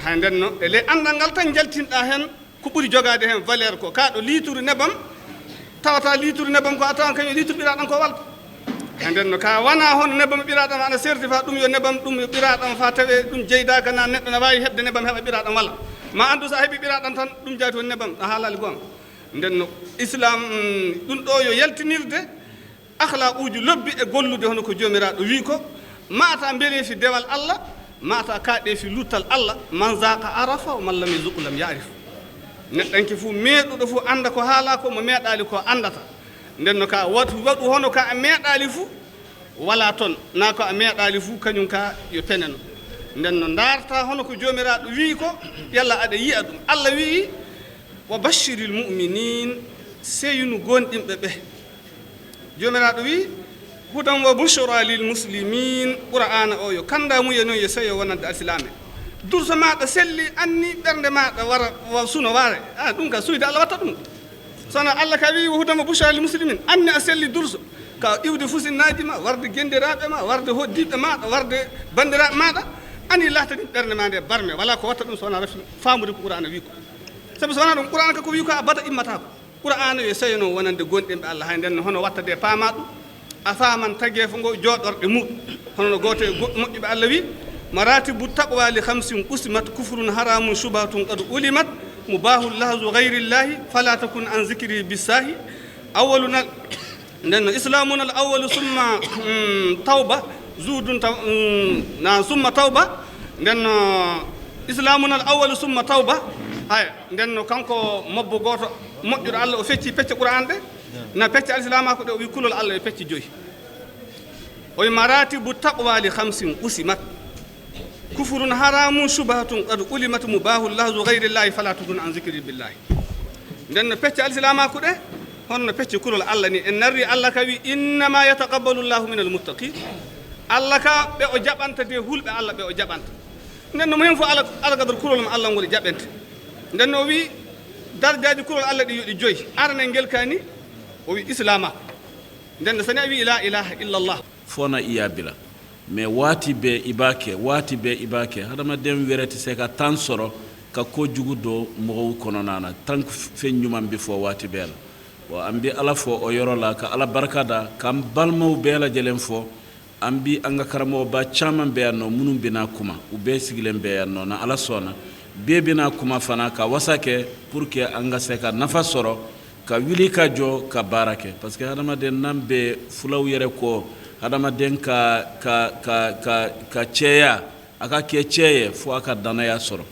hay nden no e ley andal ngal tan jaltinɗa hen ko ɓuuri jogade hen valeur ko kaɗo litre nebam tawata litre nebam ko a tawan kañum litre ɓiraɗam ko walta hay nden no ka wona hono nebam ɓiraɗam ana certifa ɗum yo nebam ɗum yo ɓiraɗam fa tawe ɗum jeydaka na neɗɗo ne wawi heɓde nebam heɓa ɓiraɗam walla ma andu sa heeɓi ɓiraɗam tan ɗum jaati woni nebam ɗa haalali gonga nden no islam ɗum ɗo yo yaltinirde akhlaquji lobbi e gollude hono ko jomiraɗo wi ko mata beelefi dewal Allah mata kaɗe fi luttal Allah man zaqa arafa o man lam yazuq lam yarif neɗɗanke fof meeɗuɗo fof anda ko haala ko mo meeɗali ko andata nden no ka waɗu hono ka a meeɗali fof wala toon na ko a meeɗali fof kañum ka yo peneno nden no darta hono ko jomiraɗo wi ko yalla aɗa yiya ɗum Allah wi wa bashiril mu'minin seynu gonɗinɓe ɓe jomiraɗo wi hudan wa bushra lil muslimin qur'ana o yo kanda muye noon yo seyo wonande alsilame durso maɗa selli anni ɓernde maɗa wara suno waare ɗum ka suyde Allah watta ɗum sono Allah ka wi hudan wa bushra lil muslimin anni a selli durso ka iwde fusinnaji ma warde gendiraɓe ma warde hoddiɓe maɗa warde bandiraɓe maɗa ani lahtani ɓernde ma nde barme wala ko watta ɗum so wona rafi famude ko qur'ana wi ko sabi so wona ɗum qur'ana kako wi ko a bada immata ko qur'ana yo seyo noon wonande gonɗinɓe Allah hay nden hono watta de paama ɗum a faman tageefo ngo jooɗorɗe muɗum hono no gooto e moƴƴuɓe Allah wi maratibu taqwa li khamsin qusimat kufrun haramun shubatun qad ulimat mubahul lahzu ghayrillahi fala takun an zikri bisahi awwaluna nden no islamuna al awwalu summa tawba zudun na summa tawba nden no islamuna al awwalu summa tawba haya nden no kanko mobbo gooto moƴƴuɗo Allah o fecci pecce qur'an ɗe na pecce alislama ko ɗe o wi kulol Allah e pecce joyi o wi maratibu taqwa li khamsin usimat kufrun haramun shubatun qad ulimat mubahul lahzu ghayrillahi fala tukun an zikri billahi nden no pecce alislama ko ɗe honno pecce kulol Allah ni en narri Allah ka wi innama yataqabbalu llahu min almuttaqin Allah ka ɓe o jaɓanta de hulɓe Allah ɓe o jaɓanta nden no mo hen fof algador kulol mo Allah ngol jaɓente nden no wi darjaji kulol Allah ɗi yoɗi joyi arane ngel kani o wi islama nden so ne wi la ilaha illallah fona iyabila mais waati be ibake hadama dem werete se ka tan soro ka ko jugudo mo kono nana tank fe ñumam bi fo waati bela wa ambi ala fo o yorola ka ala barkada kam balmo bela jelen fo ambi anga karamo ba chaman be no munum bina kuma u be sigilen be no na ala sona be bina kuma fana ka wasake pour que anga se ka nafa soro ka wili ka jo ka barake parce que hadama den nambe fulaw yere ko hadama den ka ceya aka ke ceye fo aka danaya soro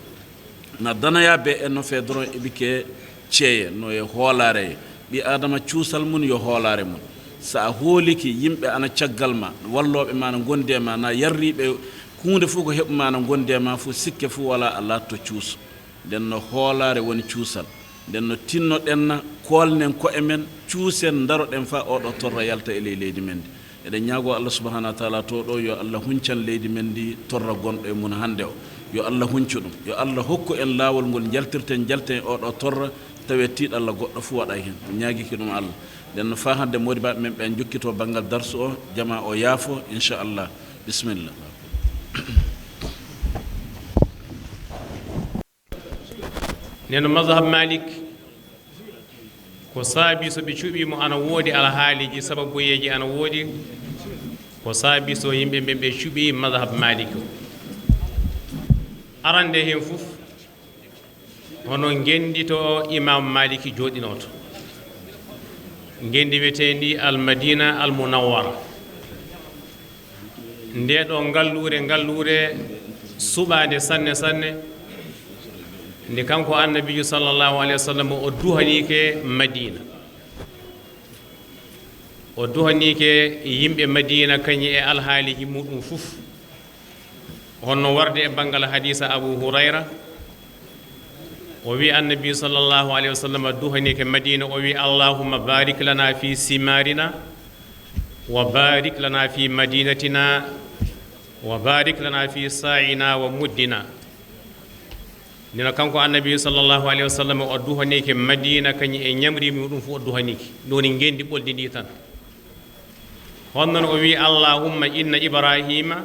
na danaya be en no fe dron ibike ceye no e holare bi adama ciusal mun yo holare mun sa holiki yimbe ana ciagalma wallobe man gondema na yarribe hunde fu ko hebma na gondema fu sikke fu wala Allah to cius den no holare woni ciusal den no tinno denna kolnen ko emen ciusen daro den fa o do torra yalta e leydi men eden nyaago Allah subhanahu wa ta'ala to do yo Allah huncan leydi men di torra gondo e mun hande o yo Allah huncu dum yo Allah hokku en lawol ngol jaltirten jalten o do torra tawe tiid Allah goddo fu wada hen nyaagi ki dum Allah den fa hande modi ba men be jokkito bangal darsu o jama o yaafo inshallah bismillah neno mazhab malik ko saabi so be cuubi mo ana wodi ala haaliji sababu yeji ana wodi ko saabi so yimbe be cuubi mazhab malik arande hen fuf hono gendito imam maliki jodinoto gendi wetendi al madina al munawwara ndedo ngallure subade sanne nde kanko annabiyu sallallahu alaihi wasallam o duhanike madina o duhanike yimbe madina kanyi e alhaalihi mudum fuf honno warde e bangal hadisa abu hurayra o wi annabi sallallahu alaihi wasallam duhanike madina o wi allahumma barik lana fi simarina wa barik lana fi madinatina wa barik lana fi sa'ina wa muddina nina kanko annabi sallallahu alaihi wasallam o duhanike madina kanyi e nyamri mudum fu o duhanike doni ngendi boldi ndi tan honnon o wi allahumma inna ibrahima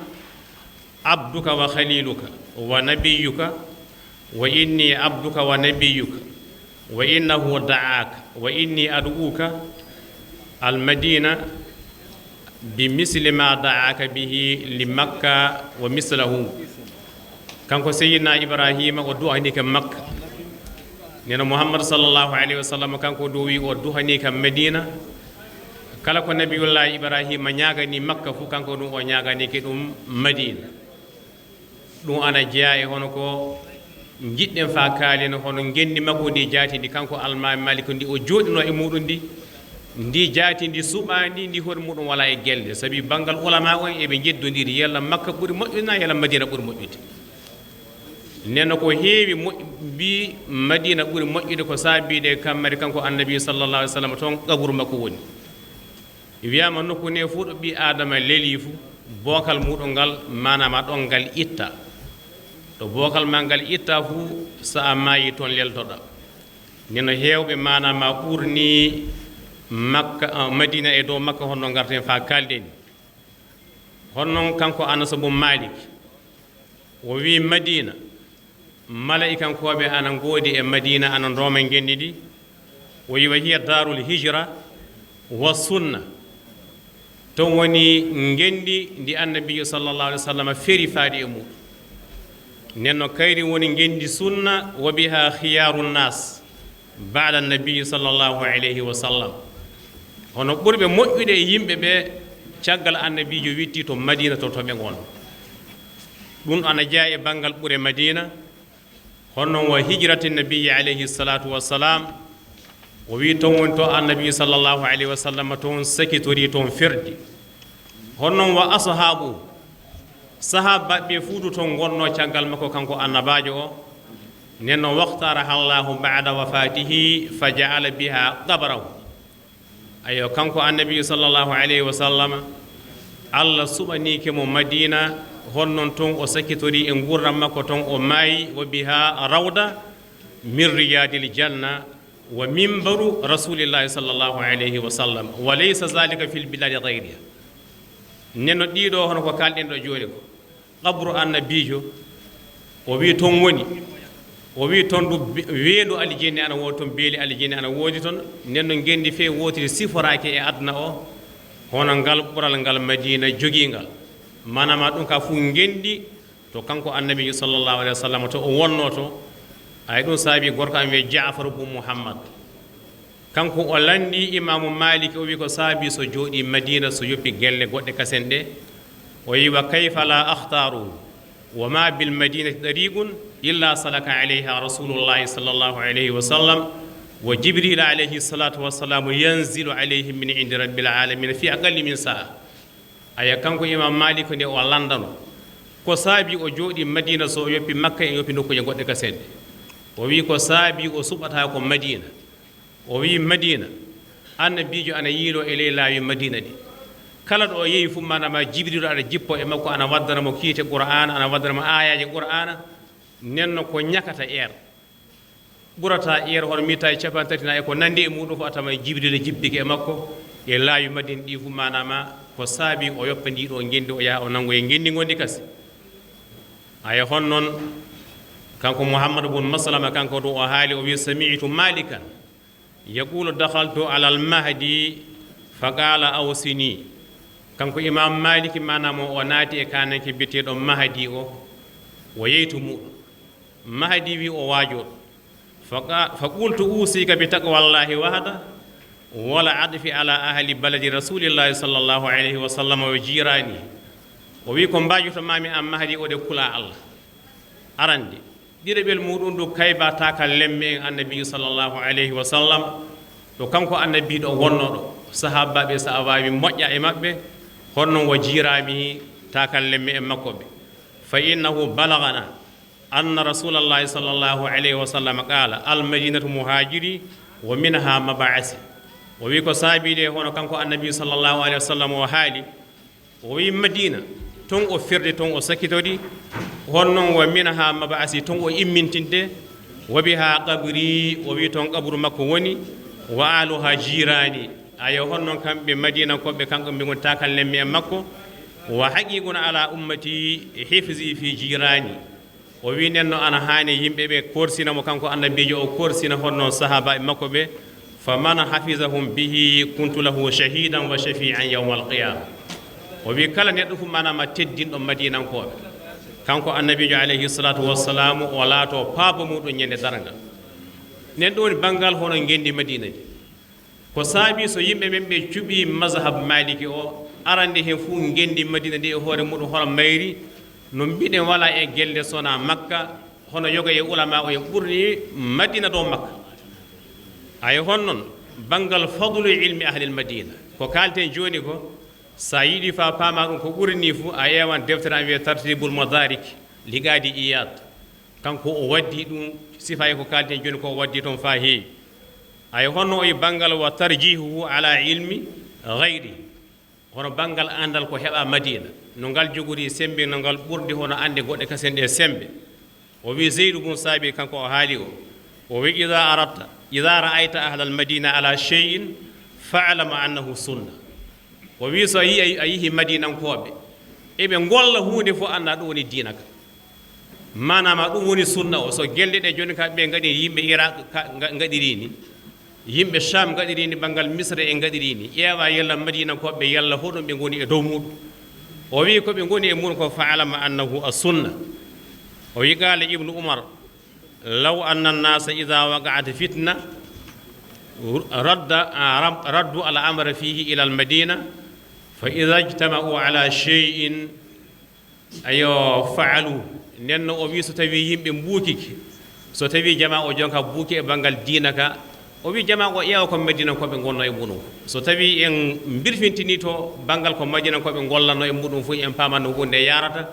abduka wa khaliluka wa nabiyyuka wa inni abduka wa nabiyyuka wa innahu da'aka wa inni ad'uka al madina bimisli ma da'aka bihi li makka wa mislahu kanko sayyidina ibrahima o duhanike makka nena muhammad sallallahu alaihi wasallam kanko do wi o duhanike medina kala ko nabiyullah ibrahima nyaagani makka fu kanko dum o nyaagani ke dum madina dum ana jeya e hono ko jidden fa kaaleno hono gendi makko ndi jaati ndi kanko alma malik ndi o jodino e mudum ndi jaati ndi subandi ndi hor mudum wala e gelde sabi bangal ulama on e be jeddondiri yalla makka buri moƴƴina yalla madina buri moƴƴude neno ko heewi bi madina buri moƴƴude ko saabide kammari kanko annabi sallallahu alaihi wasallam ton qaburu makko woni wiyama nokku ne fu do bi adama leli fu bokal mudum gal manama don gal itta to bokal mangal itta fu sa mayi ton leltoda neno hewbe manama burni makka madina e do makka honno garten fa kalden honnon kanko anas bu malik o wi madina malaikan ko be anan godi e madina anan roma gendidi o yi hiya darul hijra wa sunna ton woni ngendi ndi annabi sallallahu alaihi wasallam feri faadi e mu nenno kayri woni ngendi sunna wa biha khiyarun nas ba'da annabi sallallahu alaihi wasallam hono burbe moƴƴude yimbe be caggal annabijo witti to madina to be gon dun ana jaa e bangal bure madina honnon wa hijratin nabiyyi alayhi salatu wassalam o wi ton won to annabi sallallahu alaihi wasallam ton sakitori ton firdi honnon wa ashabu sahaba be fuudu ton gonno caggal makko kanko annabajo o nenno waqtara Allahu ba'da wafatihi faja'ala biha qabrahu ayo kanko annabi sallallahu alaihi wasallam Allah subani ke mo madina honnon ton o sakitori e gurram makko ton o mayi wa biha rawda min riyadil janna wa mimbaru rasulillahi sallllahu alayhi wa sallam wa laysa zalika fil biladi gayriha nenno ɗiɗo hono ko kalɗen ɗo joni ko qabru annabijo o wi toon woni o wi toon ɗum weedu aljanna ana woodi toon beeli aljanna ana woodi toon nenno gendi fe wotiri siforaki e aduna o hono ngal ɓural ngal madina joguingal manama ɗum ka fu gendi to kanko annabijo sallllahu alayhi wa sallam to o wonno to ay ɗum saabi gorko am wiye jafar bou mouhammad kanko o landi imamu maliki o wi ko saabi so jooɗi madina so yoppi gelle goɗɗe kasen ɗe o wi wa kayfa la akhtaru wa ma bil madinati dariqun illa salaka alayha rasulullahi sallllahu alayhi wa sallam wa jibril alayhi salatu wassalam yanzilu alayhi min indi rabbil alamin fi aqalli min saa aya kanko imam malik nde o landano ko saabi o jooɗi madina so yoppi makka e yoppi nokkuje goɗɗe kasen ɗe o wi ko saabi o suɓata ko madina o wi madina annabijo ana yiilo e ley laawi madina ɗi kala ɗo o yehi fu manama jibril aɗa jippo e makko ana waddanamo kiite qur'ana ana waddanamo ayaji qur'ana nenno ko ñakata ɓurata hono mita e capantatina e ko nandi e muɗum fo atama jibril jibbike e makko e laawi madina ɗi fu manama ko saabi o yoppa ndiɗo gendi o yaha o nango e gendi gondi kasi aya hon noon kanko mouhammad bun maslama kanko ɗum o haali o wi sami'tu malikan yaqulu dakhaltu ala almahdi fa qala awsini kanko imam maliki manamo o naati e kananke bitteɗo mahdi o yeytu muɗum mahdi wi o waajoɗo fa qultu usika bi taqwallahi wahda wala adfi ala ahli baladi rasulillahi sallllahu alayhi wa sallam wa jirani o wi ko mbajoto mami am mahdi o de kula allah arande ɗiɗoɓel muɗum ɗo kayba takal lemme en annabi sallllahu alayhi wa sallam to kanko annabiɗo wonnoɗo sahabaɓe sa a wawi moƴƴa e maɓɓe honnon wo jirami takal lemme en makko ɓe fa innahu balagana anna rasulallahi sallllahu alayhi wa sallam qala almadinatu muhajiri wa minha mabaasi o wi ko saabide hono kanko annabi sallllahu alayhi wa sallam o haali o wi madina ton o firde ton o sakkitori honnon wa minha mabaasi ton o immintinde wa biha qabri o wi toon qabru makko woni wa aluha jirani ayo honnon kamɓe madina koɓe kanko ɓe gon takal lemmi e makko wa haqiqun ala ummati hifzi fi jirani o wi nenno ana haani yimɓe ɓe korsinamo kanko annabijo o korsina honnon sahaba e makko ɓe faman hafizahum bihi kuntu lahu shahidan wa shafi'an yawma alqiyama o wi kala neɗɗo fu manama teddinɗo madinankoɓe kanko annabijo alayhi salatu wassalamu o laato paaba muɗum ñande dargal nen ɗo woni banggal hono gendi madina ni ko saabi so yimɓe men ɓe cuɓi mazhab maliki o arande hen fuu gendi madina ndi e hoore muɗum hono mayri no mbiɗen wala e gelle sona makka hono yoga e ulama o en ɓurni madina ɗo makka ay hon noon banggal fadlu ilmi ahlil madina ko kalten joni ko sa yiɗi fa paama ɗum ko ɓurni fuu a ƴewan deftere an wiye tartibul madarik ligadi iyad kanko o waddi ɗum sifa e ko kalten joni ko o waddi toon fa heewi ay honno o banggal wa tarjihuhu ala ilmi gayri hono banggal andal ko heɓa madina no ngal jogori sembe no ngal ɓurdi hono ande goɗɗe kasen ɗe sembe o wi zeydou bun saabi kanko o haali o wi ida ra'ayta ahla al madina ala cheyin fa'lama annahu sunna o wi so yi a yihi madinankoɓe eɓe golla hunde fof anda ɗum woni diina ka manama ɗum woni sunna o so gelle ɗe joni ka ɓe gaɗi yimɓe iraq gaɗiri ni yimɓe cham gaɗiri ni banggal misre e gaɗiri ni ƴeewa yalla madinankoɓe yalla hoɗum ɓe goni e dow muɗum o wi koɓe goni e muɗum ko fa'alama annahu a sunna o wi qala ibnu umar law anna annasa ida waqa'at fitna raddu al amra fihi ila al madina fa ida ijtama'u ala cheyin ayo faalu nenno o wi so tawi yimɓe mbuukiki so tawi jama o jonka buuki e banggal diina ka o wi jama o ƴeewa ko madinankoɓe gonno e muɗum so tawi en birfintini to banggal ko madinankoɓe gollanno e muɗum fof en pamanno hunde yarata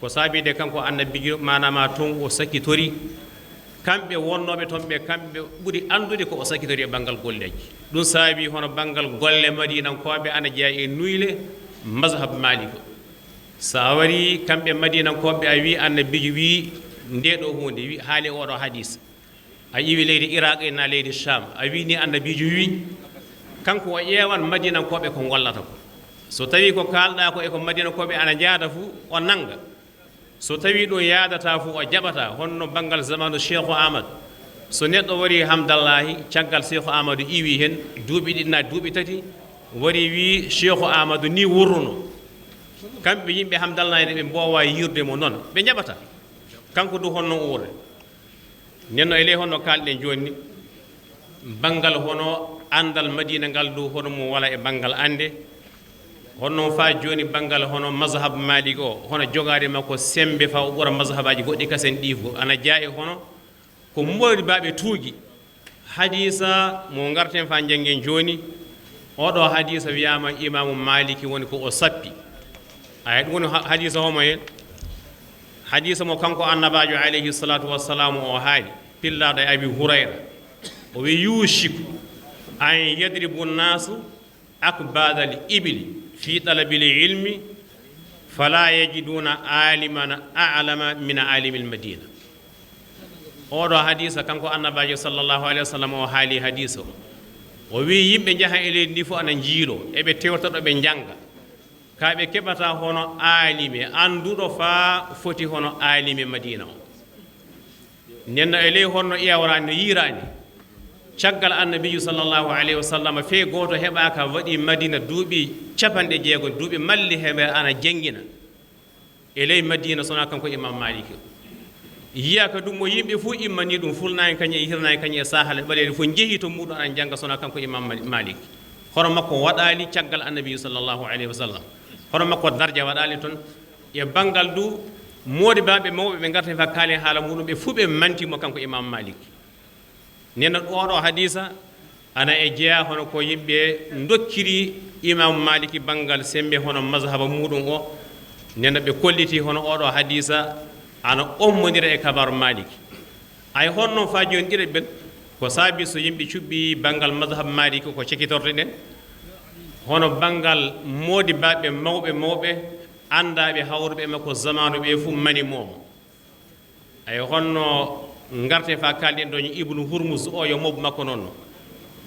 ko saabide kanko annabijo manama toon o sakkitori kamɓe wonnoɓe toon ɓe kamɓe ɓuri andude ko o sakkitori e banggal golleji ɗum saabi hono banggal golle madinankoɓe ana jeeya e nuyle mazhab maliko sa wari kamɓe madinankoɓe a wi annabijo wi nde ɗo hunde wi haali oɗo hadis a iwi leydi iraq e na leydi sham a wi ni annabijo wi kanko o ƴeewan madinankoɓe ko gollata ko so tawi ko kalɗa ko eko madinakoɓe ana jaada fuu o nanga so tawi ɗum yaadata fuu o jaɓata honno banggal zamanu cheikhu amadou so neɗɗo wari hamdallahi caggal cheikhu amadou iwi hen duuɓi ɗiɗi na duuɓi tati wari wi cheikhu amadou ni wurruno kamɓe yimɓe hamdallahi ne ɓe mbowa yirde mo noon ɓe jaɓata kanko du honno uure nenno ele honno kalɗen joni bangal hono andal madina ngal du hono mo wala e bangal ande honno fa joni bangal hono mazhab malik o hono jogade makko sembe fa o ɓura mazhabaji goɗɗi kasen ɗifgo ana jaayi hono ko mboɗi baɓe tuugi hadisa mo garten fa janggen joni oɗo hadisa wiyama imamu maliki woni ko o sappi ay ɗum woni hadisa homo hen hadisa mo kanko annabajo alayhi salatu wassalamu o haali pillaɗo e abi hurayra o wi yushiku an yadribu nnasu akbadal ibili fi talabil ilmi fala yajiduna aliman a'lama min alimi lmadina oɗo hadisa kanko annabajo sallllahu alayhi wa sallam o haali hadisa o wi yimɓe jaha e leydi ndi fof ana jiilo eɓe tewtaɗo ɓe janga kaɓe keɓata hono alime anduɗo fa foti hono alime madina o nenno e ley honno ƴewrani no yirani caggal annabiyu sallllahu alayhi wa sallam fe goto heɓaka waɗi madina duuɓi capanɗe jeego duuɓi malli heɓe ana jangguina e ley madina sona kanko imam maliki yiya ka ɗum mo yimɓe fof immani ɗum fulnani kañe e hirnani kañe e sahale ɓaleɗe fof jeehi to muɗum ana jangga sona kanko imam maliki hono makko waɗali caggal annabiyu sallllahu alayhi wa sallam hono makko darja waɗali toon e banggal du modi baɓe mawɓe ɓe garta fa kaali haala muɗum ɓe fuu ɓe mantimo kanko imam maliki nenno ɗoɗo hadisa ana e jeeya hono ko yimɓe dokkiri imam maliki banggal sembe hono mazhaba muɗum o nenno ɓe kolliti hono oɗo hadisa ana ommodira e kabaru maliki ay honno fa joni ɗiɗe ɓen ko saabi so yimɓe cuɓɓi banggal mazhab maliki ko cekkitorto ɗen hono banggal modi baɓe mawɓe andaɓe hawruɓe makko zamanu ɓe fof mani momo ay honno ngarte fa kalɗen ɗoño ibnu hurmus o yo mobbo makko noon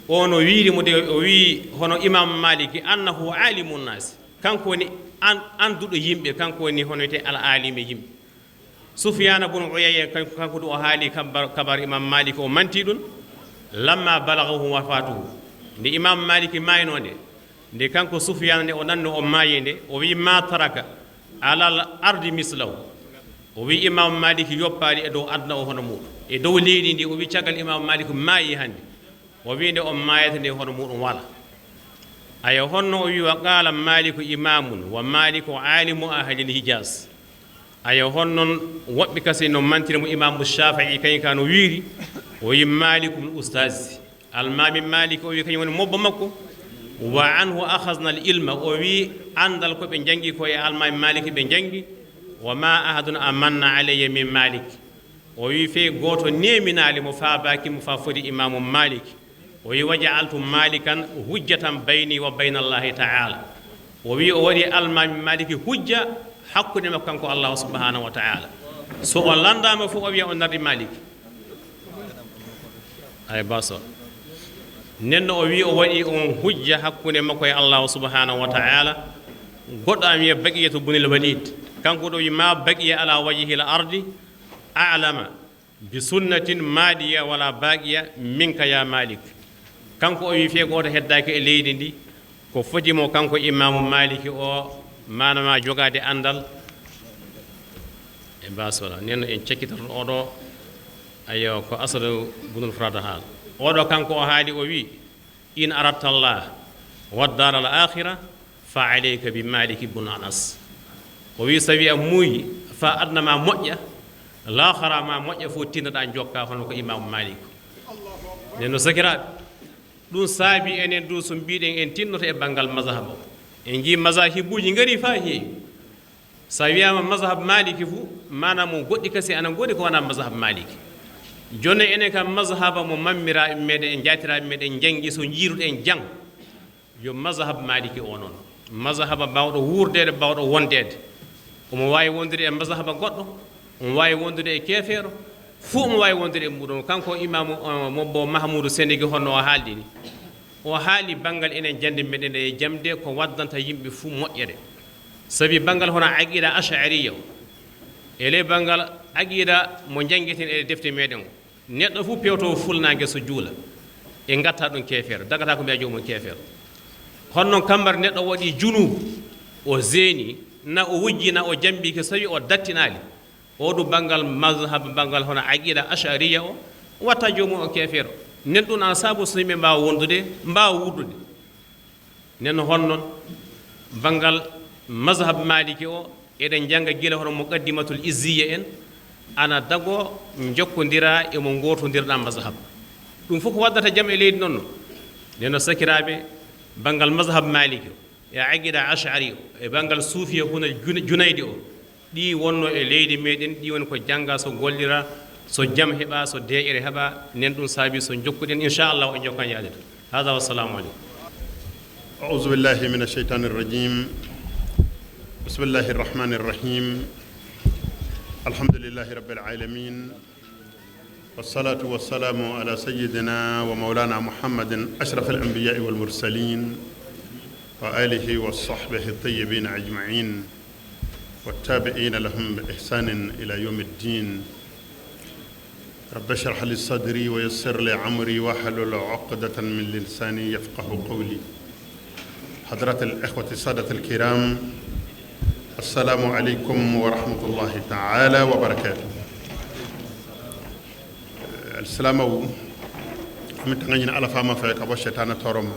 ono wiirimo de o wi hono imam maliki annahu alimu nnasi kanko woni anduɗo yimɓe kanko woni hono wiyete al alime yimɓe sufyana bun uyayya kanko ɗo o haali kabar imam maliki o manti ɗum lamma balagahu wafatuhu nde imam maliki mayno nde nde kanko sufyana nde o nanno o maayi nde o wi ma taraka alal ardi mislahu o wi imam maliki yoppali e dow adna o hono muɗum e dow leydi ndi o wi caggal imam maliki maayi hannde o wi nde o maayata nde hono muɗum wala aya honno o wi wa qala maliku imamun wa maliku alimu ahlil hijas aya honnon woɓɓe kasi no mantira mo imamu shafii kañum ka no wiiri o wi malikum ustasi almami maliki o wi kañum woni mobbo makko wa anhu akhadna al ilma o wi andal ko ɓe jangi ko e almami maliki ɓe jangi wa ma ahadun amanna alayya min malik o wi fe goto neminali mo faabaki mo fa foti imamu maliki o wi waja'altu malikan hujjatan bayni wa bayna allahi ta'ala o wi o waɗi almami maliki hujja hakkude makko kanko allahu subhanahu wa ta'ala so o landama fof o wiya o nardi maliki ay baso nenno o wi o waɗi on hujja hakkude makko e allahu subhanahu wa ta'ala goɗɗo am wiya baqiyatu bunil walid kanko ɗo wi ma baqiya ala wajhi l ardi a'lama bi sunnatin madiya wala baqiya minka ya malik kanko o wi fe goto heddaki e leydi ndi ko fotimo kanko imamu maliki o manama jogade andal e basola nenno en cekkitorto oɗo ayo ko asadu bunul frata haal oɗo kanko o haali o wi in aratta llah waddar al akhira fa alayka bi maliki bun anas o wi so wi a muuyi fa adna ma moƴƴa lahara ma moƴƴa fof tinnoɗa jokka hono ko imamu malik nenno sakiraɓe ɗum saabi enen du so mbiɗen en tinnoto e banggal mazhab o en jii mazahibuji ngari fa heewi sa wiyama mazhab maliki fou manam mo goɗɗi kasi ana goɗi ko wona mazhab maliki jonne enen kam mazhaba mo mammiraɓe meɗen e jatiraɓe meɗen janggi so jiiruɗen jang yo mazhab maliki o noon mazhaba bawɗo wurdede bawɗo wondede omo wawi wondude e mazhaba goɗɗo omo wawi wondude e keefeero fuu mo wawi wondude e muɗum kanko imamu mobbo mahmoudou sénégi honno o haaldi ni o haali banggal enen jande meɗen e jamde ko waddanta yimɓe fuu moƴƴere sabi banggal hono aqida ashariya o ele banggal aqida mo janggueten e defte meɗen o neɗɗo fuu pewto fulnangue so juula e gatta ɗum keefeero dagata ko mbiya jomum keefeero honnoon kambar neɗɗo waɗi junub o zeeni na o wujji na o jambiki so tawi o dattinali oɗo banggal mazhab banggal hono aqida ashariya o watta jomum o keefeero nen ɗum an saabu so yimɓe mbawa wondude mbawa wurdude nen honnoon banggal mazhab maliki o eɗen janga gila hono muqaddimatul izziya en ana dago jokkodira emo gotodirɗa mazhab ɗum fof ko waddata jaam e leydi noon neno sakiraɓe banggal mazhab maliki o e aqida ashari o e banggal suufiya hono junaydi o ɗi wonno e leydi meɗen ɗi woni ko janga so gollira so jam heɓa so deƴere heɓa nen ɗum saabi so jokkuɗen inchallah o jokkan yaade to hada wassalamu aleykum أعوذ بالله من الشيطان الرجيم بسم الله الرحمن الرحيم الحمد لله رب العالمين والصلاة والسلام على سيدنا ومولانا محمد أشرف الأنبياء والمرسلين وآله وصحبه الطيبين أجمعين والتابعين لهم بإحسان إلى يوم الدين رب اشرح لي صدري ويسر لي عمري واحلل عقدة من لساني يفقه قولي حضرات الإخوة السادة الكرام السلام عليكم ورحمة الله تعالى وبركاته السلام من تغنين على فما في كبر الشيطان تورم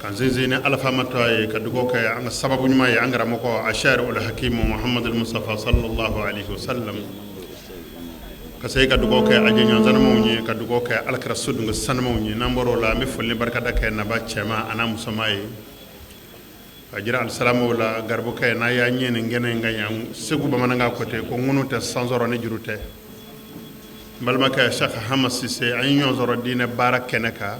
كان زين على فما توي كدقوك عن السبب ما يعنقر مكو عشار الحكيم محمد المصطفى صلى الله عليه وسلم كسي كدقوك عجين زنموني كدقوك على كرسود السنموني نمبر لا مفل بركة كنبات شما أنا مسماي ajira alsalamu la garbu kay na ya nyene ngene nganya segu ba mananga kote ko ngunu te sanzoro ne jurute balma ka Cheikh Hamas Cissé ay ñozoro dine barakeneka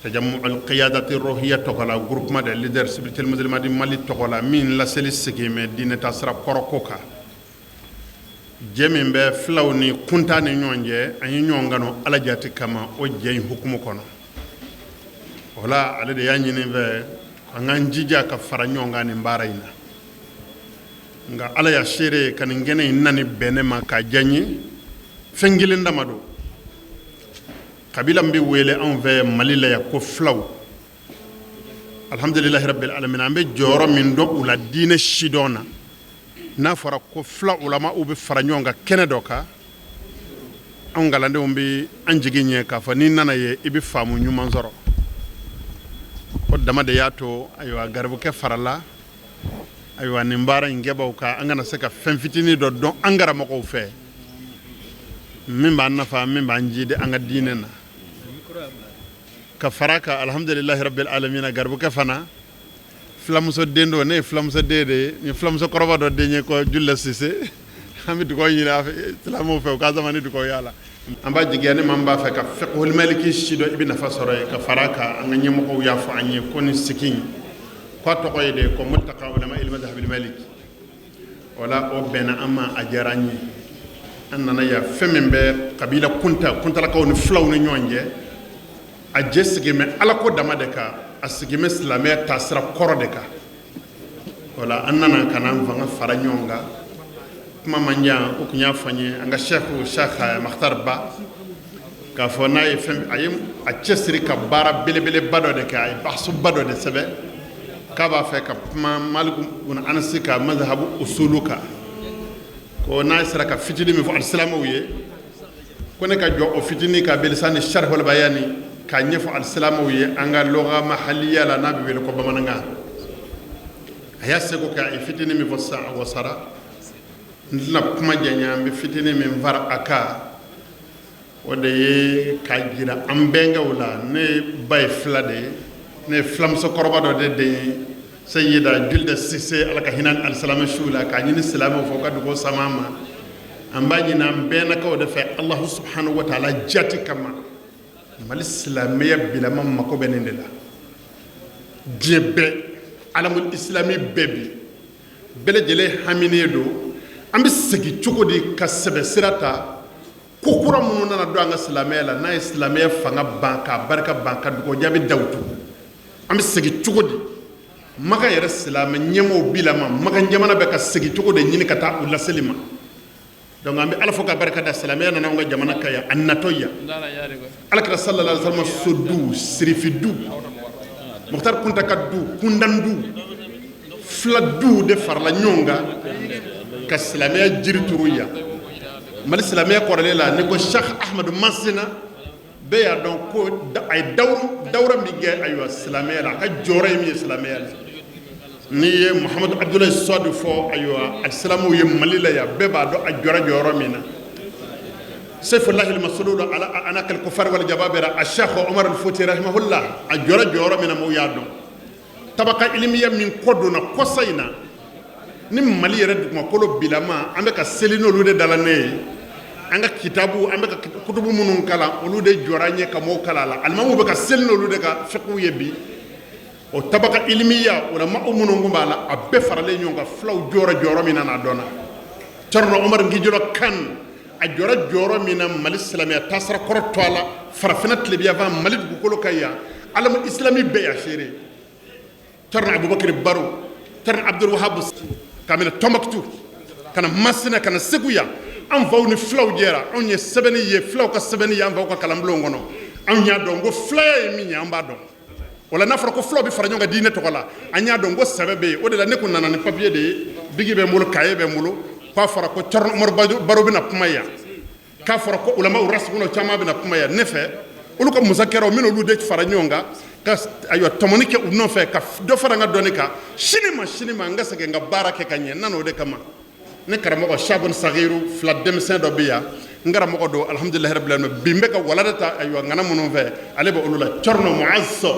tajammu al qiyadati ruhiyya tokola groupement de leaders spirituel musulman di mali tokola min la selis sigime dine tasra korokoka jemi be flawni kuntane nyonje ay nyongano ala jati kama o jey hukumu kono wala ale de yanyini be angan jija ka fara nyonga ni mbarayna nga ala ya shere kan ngene nani benema ka janyi fengile ndamado kabila mbi wele enve malila ya ko flaw alhamdulillah rabbil alamin ambe joro min do ula dine shidona na fara ko flaw ulama ubi fara nyonga kenedoka angalande umbi anjiginye ka fa ni nana ye ibi famu nyuma zoro dama de yato aywa garbu ke farala aywa ni mbara ngebaw ka angana seka fen fitini do don angara mako fe mimba nafa mimba njide anga dinena ka faraka alhamdulillah rabbil alamin garbu ke fana flamso dendo ne flamso dede ni flamso koroba do denye ko julle sise hamid ko yina islamo fe ka zamani ko yala amba jigene mamba fa ka fiqhul maliki shido ibn fasara ka faraka anga nyemo ko yafu anye koni sikin ko to koyde ko muttaqa ulama il madhhab al maliki wala o bena amma ajarani annana ya femembe qabila kunta la ko ni flaw ni nyonje a jessige me ala ko dama de ka asige me islamé tasra korode ka wala annana kanam fa nga fara nyonga mama nya ko nya fanye anga cheikh makhtar ba ka fona e fem ayim a chesri ka bara bele bado de ka ay bahsu bado de sebe ka ba fe ka malikum un anasika mazhabu usuluka ko na sira ka fitini mi fu al-islamu ye ko ne ka jo o fitini ka belisani sharh wal bayani ka nyefu al-islamu ye anga lugha mahalliya la nabi wel ko bamananga ayase ko ka fitini mi fu sa wa sara ndina kuma janya mbe fitini min var aka wode ye ka jira ambenga wala ne bay flade ne flam so korba do de sayyida julde sise alaka hinan al salam shula ka ni salamu fo ka do samama ambaji na mbena ka wode fe allah subhanahu wa ta'ala jati kama mal islamiyya bila mamma ko benendela jebe alamul islami bebi bele jele haminedo ambi segi chukudi ka sebe sirata kokura minnu nana don an ka silamɛya la n'a ye silamɛya fanga ban k'a barika ban ka dugawu jaabi dawutu an bɛ segin cogo di Makan yɛrɛ silamɛ ɲɛmɔgɔw bi la ma Makan jamana bɛ ka segin cogo de ɲini ka taa u laseli ma donc an bɛ Ala fo ka barika da silamɛya nana an ka jamana kan yan a natɔ yan Alakira sallallahu alaihi wasallam so du sirifi du Mukhtar Kunta ka du kundan du fila du de farala ɲɔgɔn kan ka silamɛya jiri turu yan Mali silamɛya kɔrɔlen la ne ko Sheikh Ahmadu Masina bɛɛ y'a dɔn ko a ye dawura min kɛ ayiwa silamɛya la a ka jɔyɔrɔ ye min ye silamɛya la n'i ye Muhamadu Abdulayi Sɔdu fɔ ayiwa alisilamuw ye Mali la yan bɛɛ b'a dɔn a jɔra jɔyɔrɔ min na Seyfullahi al-Masluul ala anakal kufar wal jababira a Sheikh Omar al-Fouti rahimahullah a jɔra jɔyɔrɔ min na mɔgɔw y'a dɔn tabaka ilimiya min kɔdonna kɔsa in na ni Mali yɛrɛ dugumakolo bilama an bɛ ka seli n'olu de dala ne ye an ka kitabu an bɛ ka kutubu minnu kalan olu de jɔra ɲɛ ka mɔgɔw kalan la alimamuw bɛ ka seli n'olu de ka fiqhu ye bi o tabaka ilimiya ulama'u minnu kun b'a la a bɛɛ faralen ɲɔgɔn kan filaw jɔra jɔyɔrɔ min na n'a dɔnna Thierno Omar Ngijɔlɔ Kane a jɔra jɔyɔrɔ min na Mali silamɛya taasira kɔrɔ to a la farafinna tilebiyafan Mali dugukolo kan yan alamu islami bɛɛ y'a seere Thierno Abubakar Baro Thierno Abdul Wahab ka mina Tombouctou kana Masina kana Segu yan an faw ni filaw jɛra anw ye sɛbɛnni ye filaw ka sɛbɛnni ye an faw ka kalanbulon kɔnɔ anw y'a dɔn ko filaya ye min ye an b'a dɔn o la n'a fɔra ko filaw bɛ fara ɲɔgɔn kan diinɛ tɔgɔ la an y'a dɔn ko sɛbɛ bɛ yen o de la ne kun nana ni papiye de ye bigi bɛ n bolo kaye bɛ n bolo k'a fɔra ko Thierno Omar Baro bɛna kuma yan k'a fɔra ko ulamaw rasikuna caman bɛna kuma yan ne fɛ olu ka musakɛraw min olu de fara ɲɔgɔn kan ka ayiwa tɔmɔni kɛ u nɔfɛ ka dɔ fara n ka dɔnni kan sini ma n ka segin n ka baara kɛ ka ɲɛ n nana o de kama ne karamɔgɔ Shabun Sagiru fila denmisɛn dɔ bɛ yan n karamɔgɔ don alhamdulilahi rabbil alamin bi n bɛ ka walada ta ayiwa ŋana minnu fɛ ale bɛ olu la Thierno Muaz Sɔ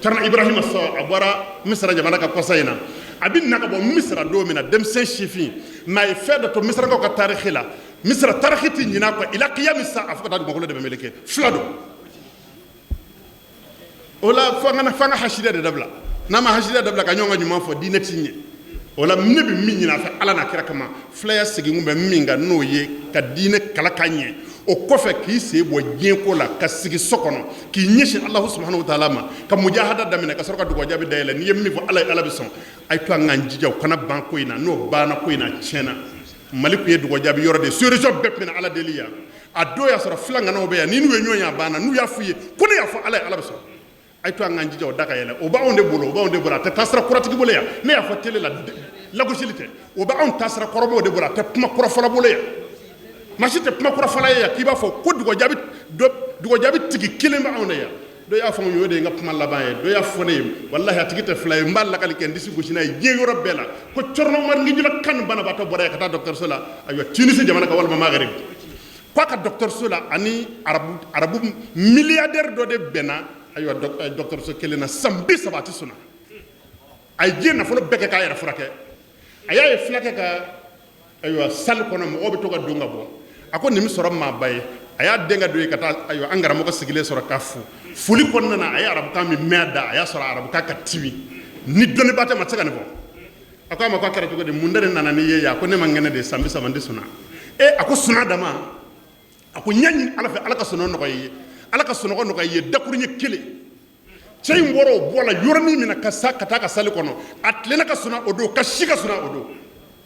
Thierno Ibrahima Sɔ a bɔra Misira jamana ka kɔsa in na a bɛ na ka bɔ Misira don min na denmisɛn sifin mais a ye fɛn dɔ to Misirakaw ka tarikhi la Misira tarikhi tɛ ɲinɛ a kɔ ila kiyami sa a fɔ ka taa dugumakolo de bɛ meleke fila don o la fo an ka hasidiya de dabila n'a ma hasidiya dabila ka ɲɔgɔn ka ɲuman fɔ diinɛ ti ɲɛ o la ne bɛ min ɲini a fɛ Ala n'a kira kama filaya segin bɛ min kan n'o ye ka diinɛ kala ka ɲɛ o kɔfɛ k'i sen bɔ diɲɛ ko la ka sigi so kɔnɔ k'i ɲɛsin Alahu subhanahu wa taala ma ka mujahada daminɛ ka sɔrɔ ka dugawu jaabi dayɛlɛ n'i ye min fɔ Ala ye Ala bɛ sɔn a ye to an k'an jija o kana ban ko in na n'o banna ko in na tiɲɛna Mali tun ye dugawu jaabi yɔrɔ de ye sous-région bɛɛ tun bɛ na Ala deli yan a don y'a sɔrɔ fila ŋanaw bɛ yan ni n'u ye ɲɔgɔn ye a banna n'u y'a f'u ye ko ne y'a fɔ Ala ye Ala bɛ sɔn a ye to an k'an jija o da ka yɛlɛ o b'anw de bolo a tɛ taasira kuratigi bolo yan ne y'a fɔ télé la lagosili tɛ o bɛ anw taasira kɔrɔbɔw de bolo a tɛ kuma kɔrɔfɔla bolo yan maa si tɛ kuma kɔrɔfɔla ye yan k'i b'a fɔ ko dugawu jaabi tigi kelen bɛ anw de yan dɔ y'a fɔ n ye o de ye n ka kuma laban ye dɔ y'a fɔ ne ye walahi a tigi tɛ fila ye n b'a lakali kɛ n disi gosi n'a ye diɲɛ yɔrɔ bɛɛ la ko Thierno Omar Ngijɔlɔ Kane banabaatɔ bɔra yan ka taa dɔgɔtɔrɔso la ayiwa Tunisi jamana kan walima Maghreb k'a ka dɔgɔtɔrɔso la ani arabu milliardaire dɔ de bɛnna ayiwa dɔgɔtɔrɔso kelen na san 30 a tɛ sɔnna a ye diɲɛ nafolo bɛɛ kɛ k'a yɛrɛ furakɛ a y'a ye fulakɛ ka ayiwa salle kɔnɔ mɔgɔw bɛ to ka don ka bɔ a ko nin bɛ sɔrɔ maaba ye a y'a den ka don ye ka taa ayiwa an karamɔgɔ sigilen sɔrɔ k'a fo foli kɔnɔna na a ye arabukan min mɛn da a y'a sɔrɔ arabukan ka tibi ni dɔnnibaa tɛ ma tɛ se ka nin fɔ a ko a ma k'a kɛra cogo di mun de nana ni ye yan a ko ne ma ŋɛnɛ de san 30 n tɛ sɔnna a ko sɔnna dama a ko ɲɛ ɲini Ala fɛ Ala ka sɔnɔ nɔgɔya i ye Ala ka sunɔgɔ nɔgɔya i ye dakuru ɲɛ kelen cɛ in bɔra o bɔ la yɔrɔnin min na ka taa ka salle kɔnɔ a tilenna ka sɔnna o don ka si ka sɔnna o don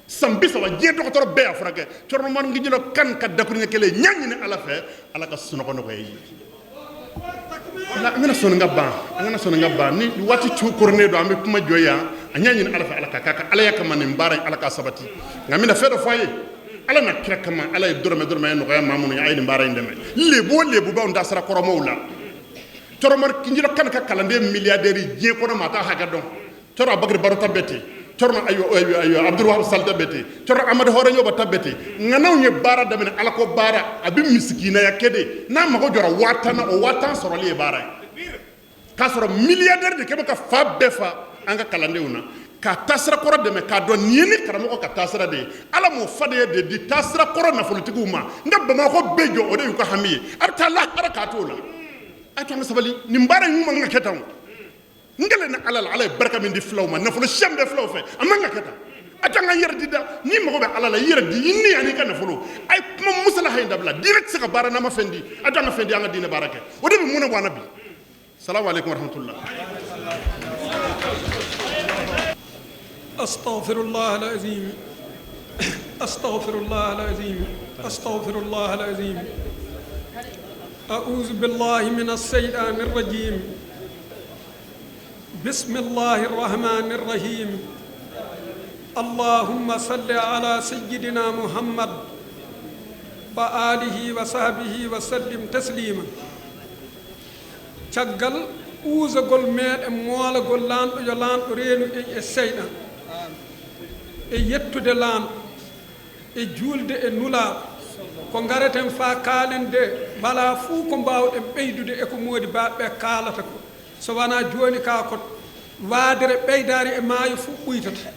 san 30 diɲɛ dɔgɔtɔrɔ bɛɛ y'a furakɛ Thierno Omar Ngijɔlɔ Kane ka dakuru ɲɛ kelen ɲa ɲini Ala fɛ Ala ka sunɔgɔ nɔgɔya i ye an kana sɔn nin ka ban ni waati cu koronnen don an bɛ kuma jɔ yan a ɲa ɲini Ala fɛ Ala k'a ka Ala ya kama nin baara in Ala k'a sabati nka n bɛna fɛn dɔ fɔ a ye Ala na kira kama Ala ye dɔrɔmɛ ye nɔgɔya maa minnu ye a ye nin baara in dɛmɛ lebu o lebu b'anw da sira kɔrɔmaw la Thierno Omar Ngijɔlɔ Kane ka kalanden milliardaire diɲɛ kɔnɔ maa t'a hakɛ dɔn Thierno Abubakar Baro ta bɛɛ ten Thierno ayiwa Abdul Wahab Sall ta bɛɛ ten Thierno Amadu Hɔrɔn Yoba ta bɛɛ ten ŋanaw ye baara daminɛ Ala ko baara a bɛ misikinaya kɛ de n'a mago jɔra 5000 na o 5000 sɔrɔli ye baara ye k'a sɔrɔ milliardaire de kɛ bɛ ka fa bɛɛ fa an ka kalandenw na ka taasira kɔrɔ dɛmɛ k'a dɔn nin ye ni karamɔgɔ ka taasira de ye Ala m'o fadenya de di taasira kɔrɔ nafolotigiw ma n ka Bamakɔ bɛɛ jɔ o de y'u ka hami ye a bɛ taa lahara k'a t'o la a to an ka sabali nin baara in man ka kɛ tan n kɛlen ni Ala la Ala ye barika min di filaw ma nafolo siyɛn bɛ filaw fɛ a man ka kɛ tan atanga yerdi da ni mago be ala la yerdi inni ani kan folo ay kuma musala hay ndabla direct saka barana ma fendi atanga fendi anga dina barake o de muna wana bi assalamu alaykum wa rahmatullah astaghfirullah alazim astaghfirullah alazim astaghfirullah alazim a'udhu billahi minash shaitanir rajim bismillahir rahmanir rahim اللهم صل على سيدنا محمد وآله وصحبه وسلم تسليما تشغل اوزغول ميد مولغول لان يو لان رينو اي سيدا اي يتود لان اي جولد اي نولا ko ngaraten fa kalende bala fu ko mbawde beydude e ko modi babbe kalata ko so wana joni ka ko waadere beydari e maayo fu buytata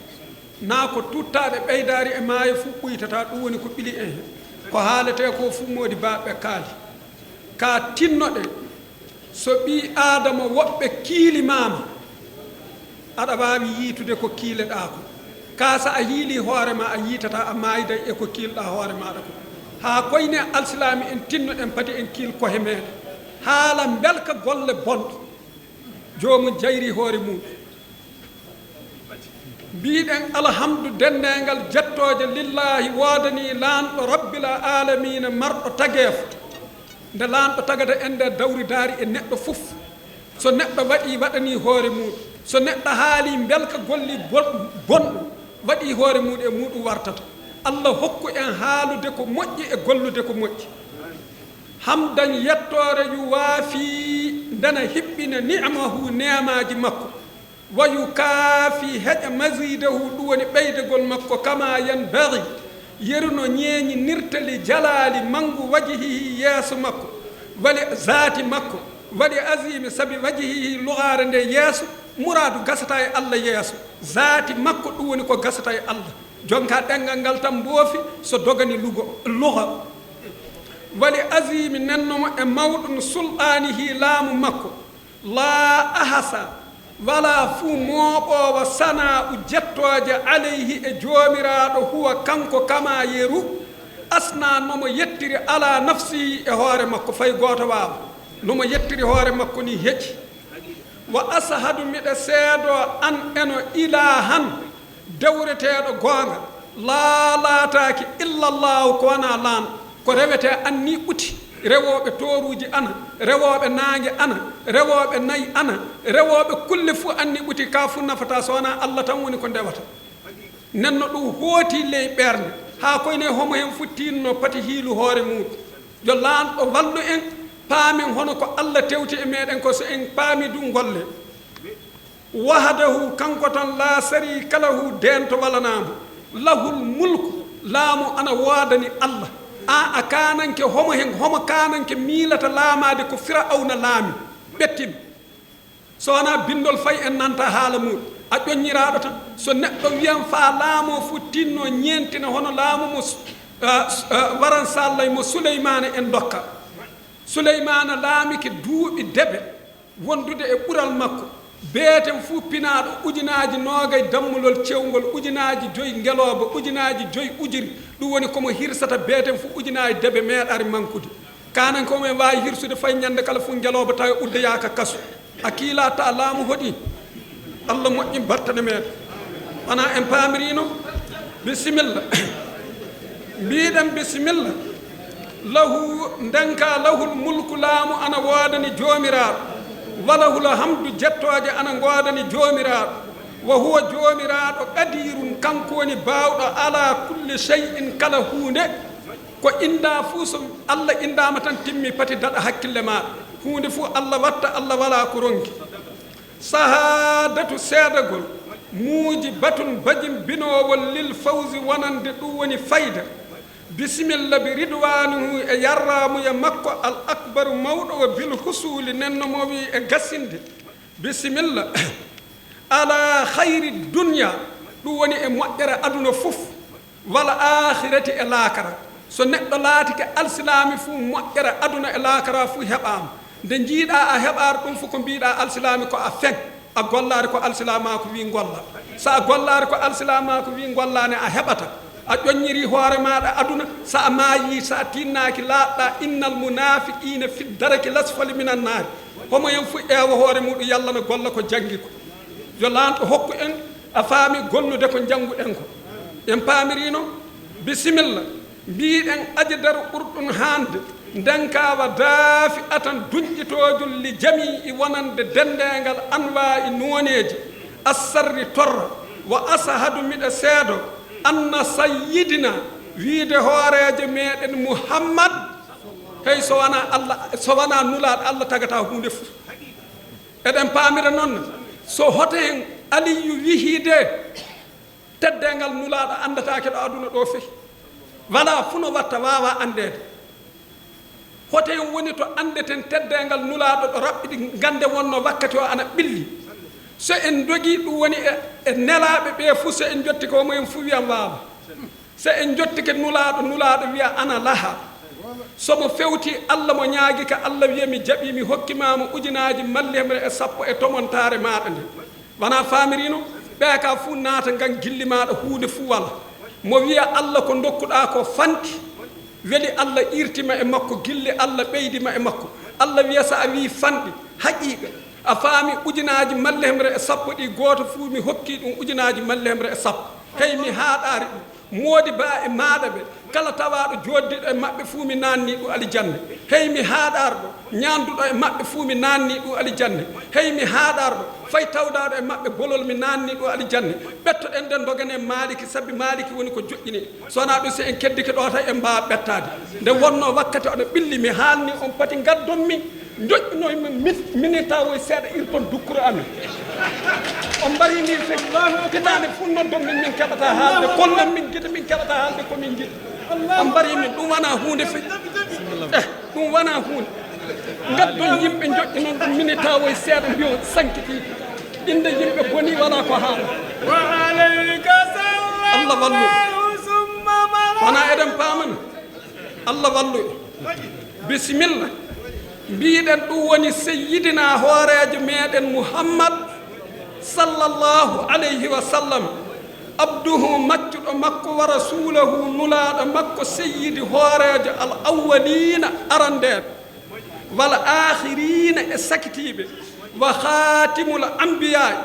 na ko tuttaade ɓeydaari e maayo fu ɓuytata ɗum woni ko ɓili en ko haalete ko fu modi baɓe kaali ka tinnoɗe so ɓi adama woɓɓe kiilimama aɗa wawi yiitude ko kiileɗa ko ka sa a yiili hoorema a yiitata a maayida e ko kiilɗa hoore maɗa ko ha koyne alsilami en tinnoɗen padi en kiil kohe meɗen haala belka golle bonɗo jomum jayri hoore mum biɗen alhamdu dendengal jettoje lillahi wodani lanɗo rabbil alamina marɗo taguefo nde lanɗo tagata en nde dawridari e neɗɗo fof so neɗɗo waɗi waɗani hoore muɗum so neɗɗo haali belka golli bonɗo waɗi hoore muɗum e muɗum wartata allah hokku en haalude ko moƴƴi e gollude ko moƴƴi hamdan yettore yu waafi ndena hiɓɓina ni'amahu nemaji makko wa yukaafi heƴa masidahu ɗum woni ɓeydegol makko kama yanbaghi yeruno ñeeñi nirtali jalali mangu wajihihi yeeso makko wali zaati makko wali asimi sabi wajihihi lugaare nde yeeso muradu gasata e allah yeeso zaati makko ɗum woni ko gasata e allah jonka ɗengal ngal tan mboofi so dogani luga wali asimi nennomo e mawɗum sulɗanihi laamu makko la ahasa wala fuu mooɓoowo sana u jettoje alayhi e joomiraɗo huwa kanko kama yeru asna nomo yettiri ala nafsihi e hoore makko fay gooto waawa nomo yettiri hoore makko ni heƴi wa asahadu miɗa seedo an eno ilahan dewreteɗo goonga laalaataki illallahu ko wona laanɗo ko rewete anni ɓuti rewoɓe toruji ana rewoɓe naange ana rewoɓe nayi ana rewoɓe kulle fu anni ɓuti ka fu nafata so wona allah tan woni ko ndewata nenno ɗum hooti ley ɓernde ha koyne homo hen fu tinno pati hiilu hoore muɗum yo laanɗo wallu en paamen hono ko allah tewti e meɗen ko so en paami ɗum golle wahdahu kanko tan la sarika lahu dento walanamo lahul mulku laamu ana woodani allah a kananke homo hen homo kananke miilata laamade ko firawna laami ɓettima so wona bindol fay en nanta haala muɗum a ƴoññiraɗo tan so neɗɗo wiyan fa laamo fu tinno ñentina hono laamu mo waran sallay mo souleymane en dokka souleymane laamike duuɓi debe wondude e ɓural makko beeten fu pinaɗo ujunaji noogay dammulol cewngol ujunaji joyi ngeloba ujunaji joyi ujiri ɗum woni komo hirsata beeten fu ujunaji debe meeɗari mankude kanan komin wawi hirsude fay ñande kala fu ngeloba tawi uddeyaka kasu a kiila ta laamu hoɗi allah moƴƴi battane meɗen wona en paamirino bisimilla mbiɗen bisimilla lahu ndenka lahul mulku laamu ana woodani joomiraɗo walahul hamdu jettoje ana ngoodani joomiraɗo wa huwa joomiraɗo qadirun kanko woni bawɗo ala kulli shay'in kala hunde ko inda fuu so allah indama tan timmi pati daɗa hakkille maɗa hunde fuu allah watta allah wala ko ronki sahadatu seedagol muuji batun bajim binowol lil fawzi wonande ɗum woni fayda bisimilla bi ridwanuhu e yarramuya makko al akbaru mawɗo o bil husuli nenno mo wi e gassinde bisimilla ala khayri dunya ɗum woni e moƴƴere aduna fof wala akhirati e laakara so neɗɗo laatike alsilami fuu moƴƴere aduna e laakara fuu heɓama nde jiiɗa a heɓar ɗum fof ko mbiɗa alsilami ko a fen a gollaari ko alsilamako wi golla sa gollaari ko alsilamako wi gollani a heɓata a ƴoññiri hoore maɗa aduna sa maayi sa tinnaki laaɗɗa innal munafiqina fi daraki lasfali minan naari homo yen fu ƴeewa hoore muɗum yalla no golla ko janggi ko yo lanɗo hokku en a faami gollude ko jannguɗen ko en paamirino bisimilla mbiɗen aji daro ɓurɗum hande ndenkawa daafi atan duñƴitojul li jami wonande dendengal anwa noneji assarri torra wa asahadu miɗa seedo anna sayyidina wiide hooreje meɗen muhammad hey so wona nulaɗo allah tagata hunde fof eɗen paamira noon so hoto hen aliyu wihiide teddengal nulaɗo andatake ɗo aduna ɗo fehi wala funo watta wawa andede hoto hen woni to andeten teddengal nulaɗo ɗo raɓɓiɗi gande wonno wakkati o ana ɓilli so en dogi ɗum woni e nelaɓe ɓe fuu so en jotti ko moyen fuu wiyan wawa so en jottike nulaɗo wiya ana laha somo fewti allah mo ñaagui ka allah wiya mi jaɓi mi hokkimama ujunaji mallemre e sappo e tomontare maɗa nde wona famirino ɓe ka fuu naata gan gilli maɗa hunde fuu wala mo wiya allah ko dokkuɗa ko fanti weeli allah irtima e makko gilli allah ɓeydima e makko allah wiya sa a wi fanɗi haqiqa a faami ujunaji mallehemre e sappo ɗi goto fuu mi hokki ɗum ujunaji mallehemre e sappo hey mi haaɗari ɗum moodi ba e maɗa ɓe kala tawaɗo joddiɗo e maɓɓe fuu mi nanni ɗum alijanne hey mi haaɗarɗo ñanduɗo e maɓɓe fuu mi nanni ɗum alijanne hey mi haaɗarɗo fay tawdaɗo e maɓɓe bolol mi nanni ɗum alijanne ɓettoɗen nden dogane maliki saabi maliki woni ko joƴƴini so wona ɗum so en keddike ɗo tan en mbawa ɓettade nde wonno wakkati oɗo ɓilli mi haalni on pati gaddonmi joƴƴinoymi minita woy seeɗa irton dukkuro amin on mbarini fe kitane fu noddon min keɓata haalde kollen min guita min keɓata haalde komin jiɗi on mbari min ɗum wona hunde fe ɗum wona hunde gaddon yimɓe joƴƴinon ɗum minita woy seeɗa mbiyo sankiti inde yimɓe boni wala ko haala allah wallu wona eɗen pamani allah wallu bisimilla mbiɗen ɗum woni seyyidina hoorejo meɗen muhammad sallllahu alayhi wa sallam abduhu maccuɗo makko wa rasulahu nulaɗo makko seyyidi hoorejo al awwalina arandeɓe wal akhirina e sakitiɓe wa khatimul anbiya'i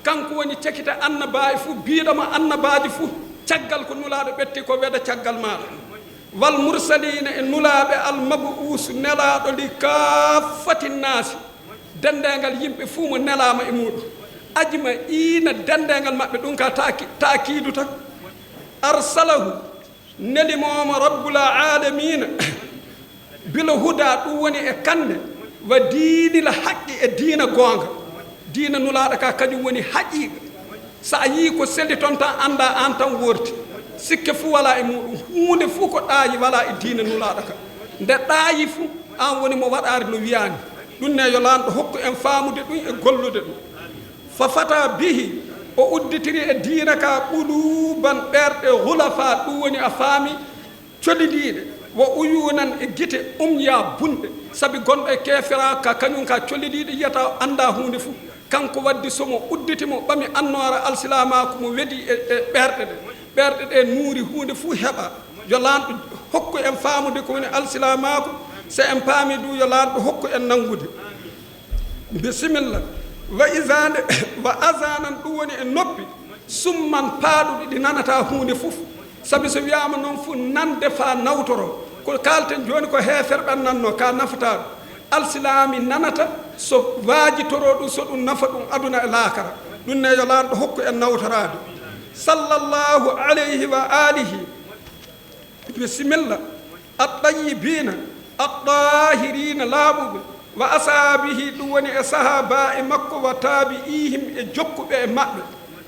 kanko woni cekita annabaji fuu biɗomo annabaji fuu caggal ko nulaɗo ɓetti ko weɗa caggal maɗa wal mursalina e nulaɓe almabuusu nelaɗo li kaffati nasi dendegal yimɓe fuu mo nelama e muɗum ajma ina dendegal maɓɓe ɗum ka takidu tan arsalahu nelimomo rabbul alamina bila huda ɗum woni e kande wa diinil haqqi e diina gonga diina nulaɗo ka kañum woni haqiqa sa yi ko selli toon tan anda an tan worti sikke fuu wala e muɗum hunde fuu ko ɗaayi wala e diina nulaɗo ka nde ɗaayi fuu an woni mo waɗari no wiyani ɗum ne yo lanɗo hokku en faamude ɗum e gollude ɗum fa fata bihi o udditiri e diina ka ɓuluban ɓerɗe hulafa ɗum woni a faami collidiɗe wo uyunan e guite ya bunɗe saabi gonɗo e kefera ka kañum ka collidiɗe yiyata anda hunde fuu kanko waddi somo udditimo ɓami annora alsilamaku mo weedi e ɓerɗe ɗe ɓerɗe ɗe nuuri hunde fuu heɓa yo lanɗo hokku en faamude ko woni alsilamaku so en paami du yo lanɗo hokku en nangude bisimilla wa isande wa asanan ɗum woni e noppi summan paaɗuɗe ɗi nanata hunde fof sabi so wiyama noon fof nande fa nawtoro ko kalten joni ko heferɓen nanno ka nafata ɗum alsilami nanata so waajitoro ɗum so ɗum nafa ɗum aduna e laakara ɗum ne yo lanɗo hokku en nawtorade sallllahu alayhi wa alihi bisimilla aɗɗayibina aɗɗahirina laaɓuɓe wa asabihi ɗum woni e sahaba e makko wa tabi'ihim e jokkuɓe e maɓɓe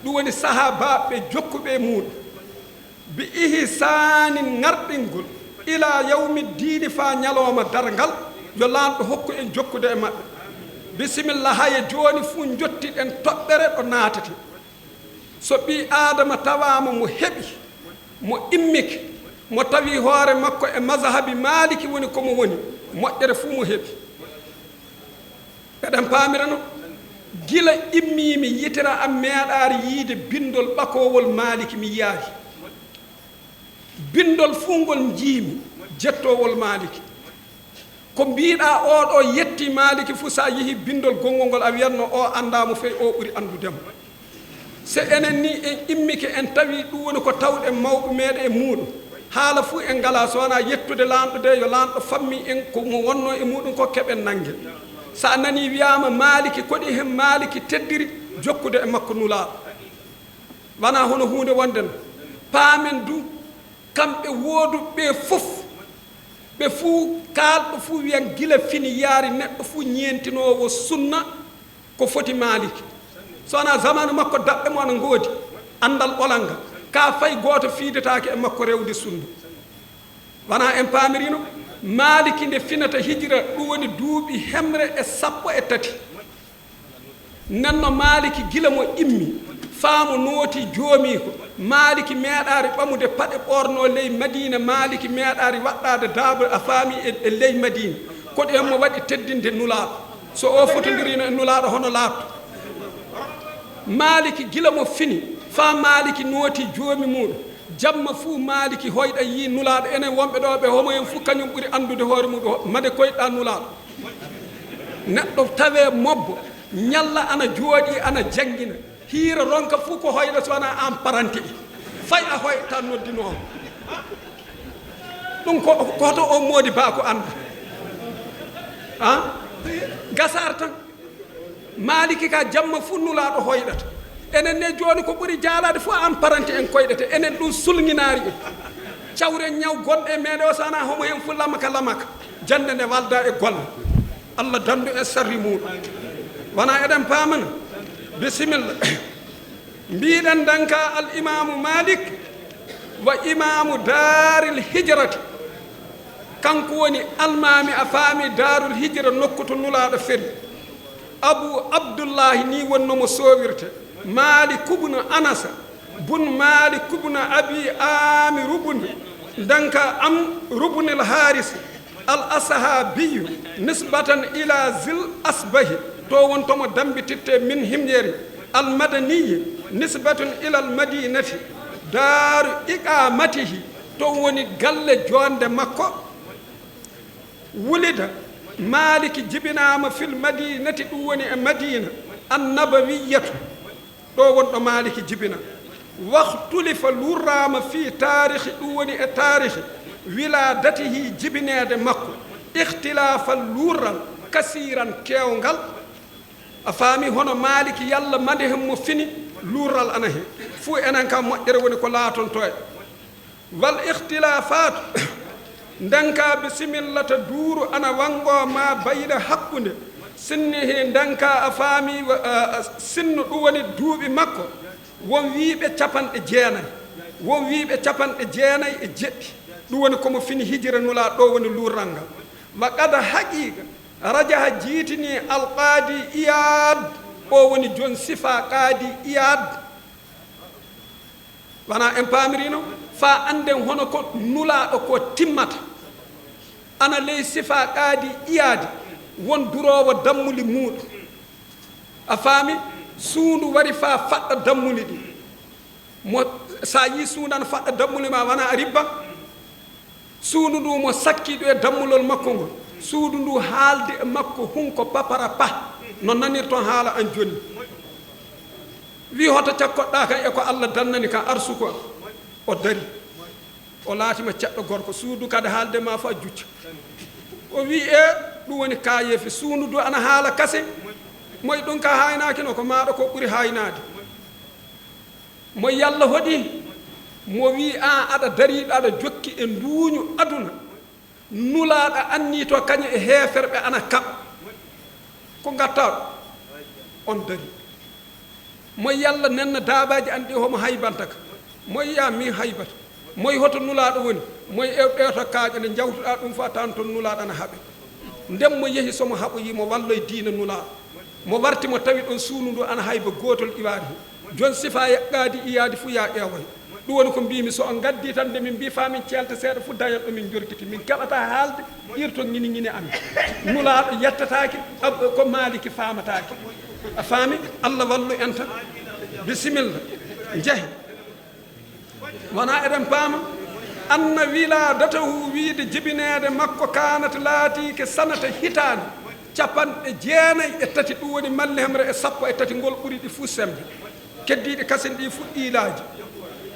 ɗum woni sahabaɓe jokkuɓe e muɗum bi ihsanin ngarɗingol ila yawmi diini fa ñalowma dargal yo lanɗo hokku en jokkude e maɓɓe bisimilla haye joni fuu jottiɗen toɓɓere ɗo naatete so ɓi adama tawama mo heɓi mo immike mo tawi hoore makko e mazhabi maliki woni komo woni moƴƴere fuu mo heɓi eɗen paamirano gila immimi yitira am meeɗaari yiide bindol ɓakowol Maliki mi yaari bindol fungol jiimi jettowol Maliki ko mbiɗa oɗo yetti Maliki fu sa yeehi bindol gongol ngol a wiyatno o andamo fey o ɓuri andudemo se enen ni en immike en tawi ɗum woni ko tawɗen mawɓe meɗen e muɗum haala fu en ngala so wona yettude lanɗo de yo lanɗo fammi en ko mo wonno e muɗum ko keɓen nangge sa nani wiyama Maliki koɗi hen Maliki teddiri jokkude e makko nulaɗo wona hono hunde wonden paamen du kamɓe wooduɓe fof ɓe fuu kalɗo fuu wiyan gila fini yaari neɗɗo fuu ñeentinowo sunna ko foti Maliki so wona zamanu makko daɓɓe mo ana ngoodi andal ɓolanga ka fay gooto fiidetake e makko rewde sunna wona en paamirino Maliki nde finata hijira ɗum woni duuɓi hemre e 13 nanno Maliki gila mo immi faamo nooti joomi ko Maliki meeɗaari ɓamude paɗe ɓorno ley Madina Maliki meeɗaari waɗɗade daaba a faami e ley Madina koɗo hen mo waɗi teddinde nulaaɗo so o fotodirino e nulaaɗo hono laatto Maliki gila mo fini fa Maliki nooti joomi muɗum jamma fuu Maliki hoyɗa yi nulaaɗo enen wonɓe ɗo ɓe homo en fuu kañum ɓuri andude hoore muɗum made koyɗa nulaaɗo neɗɗo tawe mobbo ñalla ana jooɗi ana janngina hiira ronka fuu ko hoyɗa so wona an paranti fay a hoyta noddinoo ɗum koto o moodi ba ko anda gasar tan Maliki ka jamma fuu nulaaɗo hoyɗata enen ne jooni ko ɓuri jaalade fof an paranti en koyɗete enen ɗum sulŋinaari e cawren ñaw gonɗe e meɗe o so wona homo hen fuu lamaka jande nde walda e golle Allah dandu e sarri muɗum wona eɗen paamana bisimilla mbiɗen danka al imamu Malik wa imamu daril hijrati kanko woni almami a faami darul hijra nokku to nulaaɗo feri Abu Abdullahi ni wonnomo sowirte Malik ibn Anas bun Malik ibn Abi Amir ibn danka am rubn al Haris al ashabi nisbatan ila zil asbahi to wontomo dambititte min himƴeri al madaniyi nisbatun ila al madinati daru iqamatihi to woni galle jonde makko wulida Maliki jibinama fil madinati ɗum woni e Madina annabawiyatu ɗo wonɗo Maliki jibina wahtulifa lurrama fi tarihi ɗum woni e tarihi wiladatihi jibinede makko ihtilafa lurral kasiran kewgal a faami hono Maliki yalla mande hen mo fini lurral ana hen fuu enen kam moƴƴere woni ko laatonto e wal ihtilafatu ndanka bisimillata duuru ana wango ma bayna hakkunde sinni he ndanka a faami sinno ɗum woni duuɓi makko won wiiɓe capanɗe jeenayi won wiiɓe capanɗe jeenayi e jeɗɗi ɗum woni komo fini hijira nula ɗo woni lurral ngal wa qad haqiqa rajaha jiitini alqaadi iyad o woni jon sifa qaadi iyad wona en paamirino fa anden hono ko nulaaɗo ko timmata ana ley sifa qaadi iyadi won durowo dammuli muuɗum a faami suundu wari fa faɗɗa dammuli ɗi mo sa yi suundu ana faɗɗa dammuli ma wona a ribba suudu ndu mo sakkiɗo e dammulol makko ngol suudu ndu haalde e makko hunko papara pa no nanir toon haala an jonni wi hoto cakkoɗɗa kan e ko Allah dannani kan arsu ko o dari o laatima ceɗɗo gorko suudu kadi haalde ma fa jucca o wi e ɗum woni kayefi suudu du ana haala kase moy ɗum ka haynakino ko maɗa ko ɓuri haynade mo yalla hoɗi mo wi an aɗa dariɗo aɗa jokki e nduuñu aduna nulaɗa anni to kañum e heeferɓe ana kaɓa ko gattaɗo on dari moy yalla nenna daabaji an ɗi homo haybanta ka moy ya min haybata moy hoto nulaɗo woni moy ewɗeto kaaƴe nde jawtuɗa ɗum fa tan toon nulaɗo ana haaɓe ndem mo yeehi somo haɓoyi mo walloye diina nulaɗo mo warti mo tawi ɗon suunu ndu ana hayba gotol iwari jon sifa yaɓɓadi iyadi fuu ya ƴeewoy ɗum woni ko mbimi so on gaddi tan nde min mbi fa min celta seeɗa fuu dañat ɗo min jorkiti min keɓata haalde irto guini guini amin nulaɗo yettatake ko Maliki famatake a faami allah wallu en tan bisimilla jehi wona eɗen paama anna wiladatahu wiide jibinede makko kanata laatike sanata hitande 93 ɗum woni mallihemre e 13 ngol ɓuri ɗi fuu sembe keddiɗi kasen ɗi fuɗɗiilaaji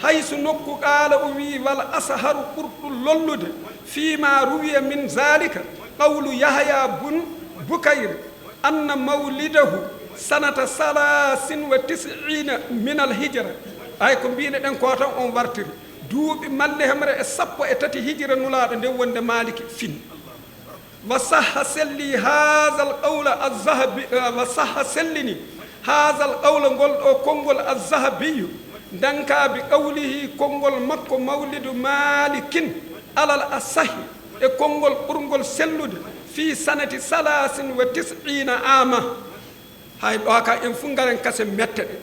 hayso nokku qaala o wi wal asharu ɓurɗu lollude fima ruwiya min zalika qawlu yahya bun bukayr anna mawlidahu sanata 93 min al hijra ay ko mbine ɗen ko tan on wartiri duuɓi mallihemre e 13 hijra nulaaɗo nde wonde maliki fini wa sahha selli haha l qawla alzahabi wa sahha sellini haha l qawla ngol ɗo konngol alzahabiyu danka bi qawlihi konngol makko mawlidu malikin alal asahi e konngol ɓurngol sellude fi sanati 93 ama hay ɗo ka en fu ngaren kase mette ɗe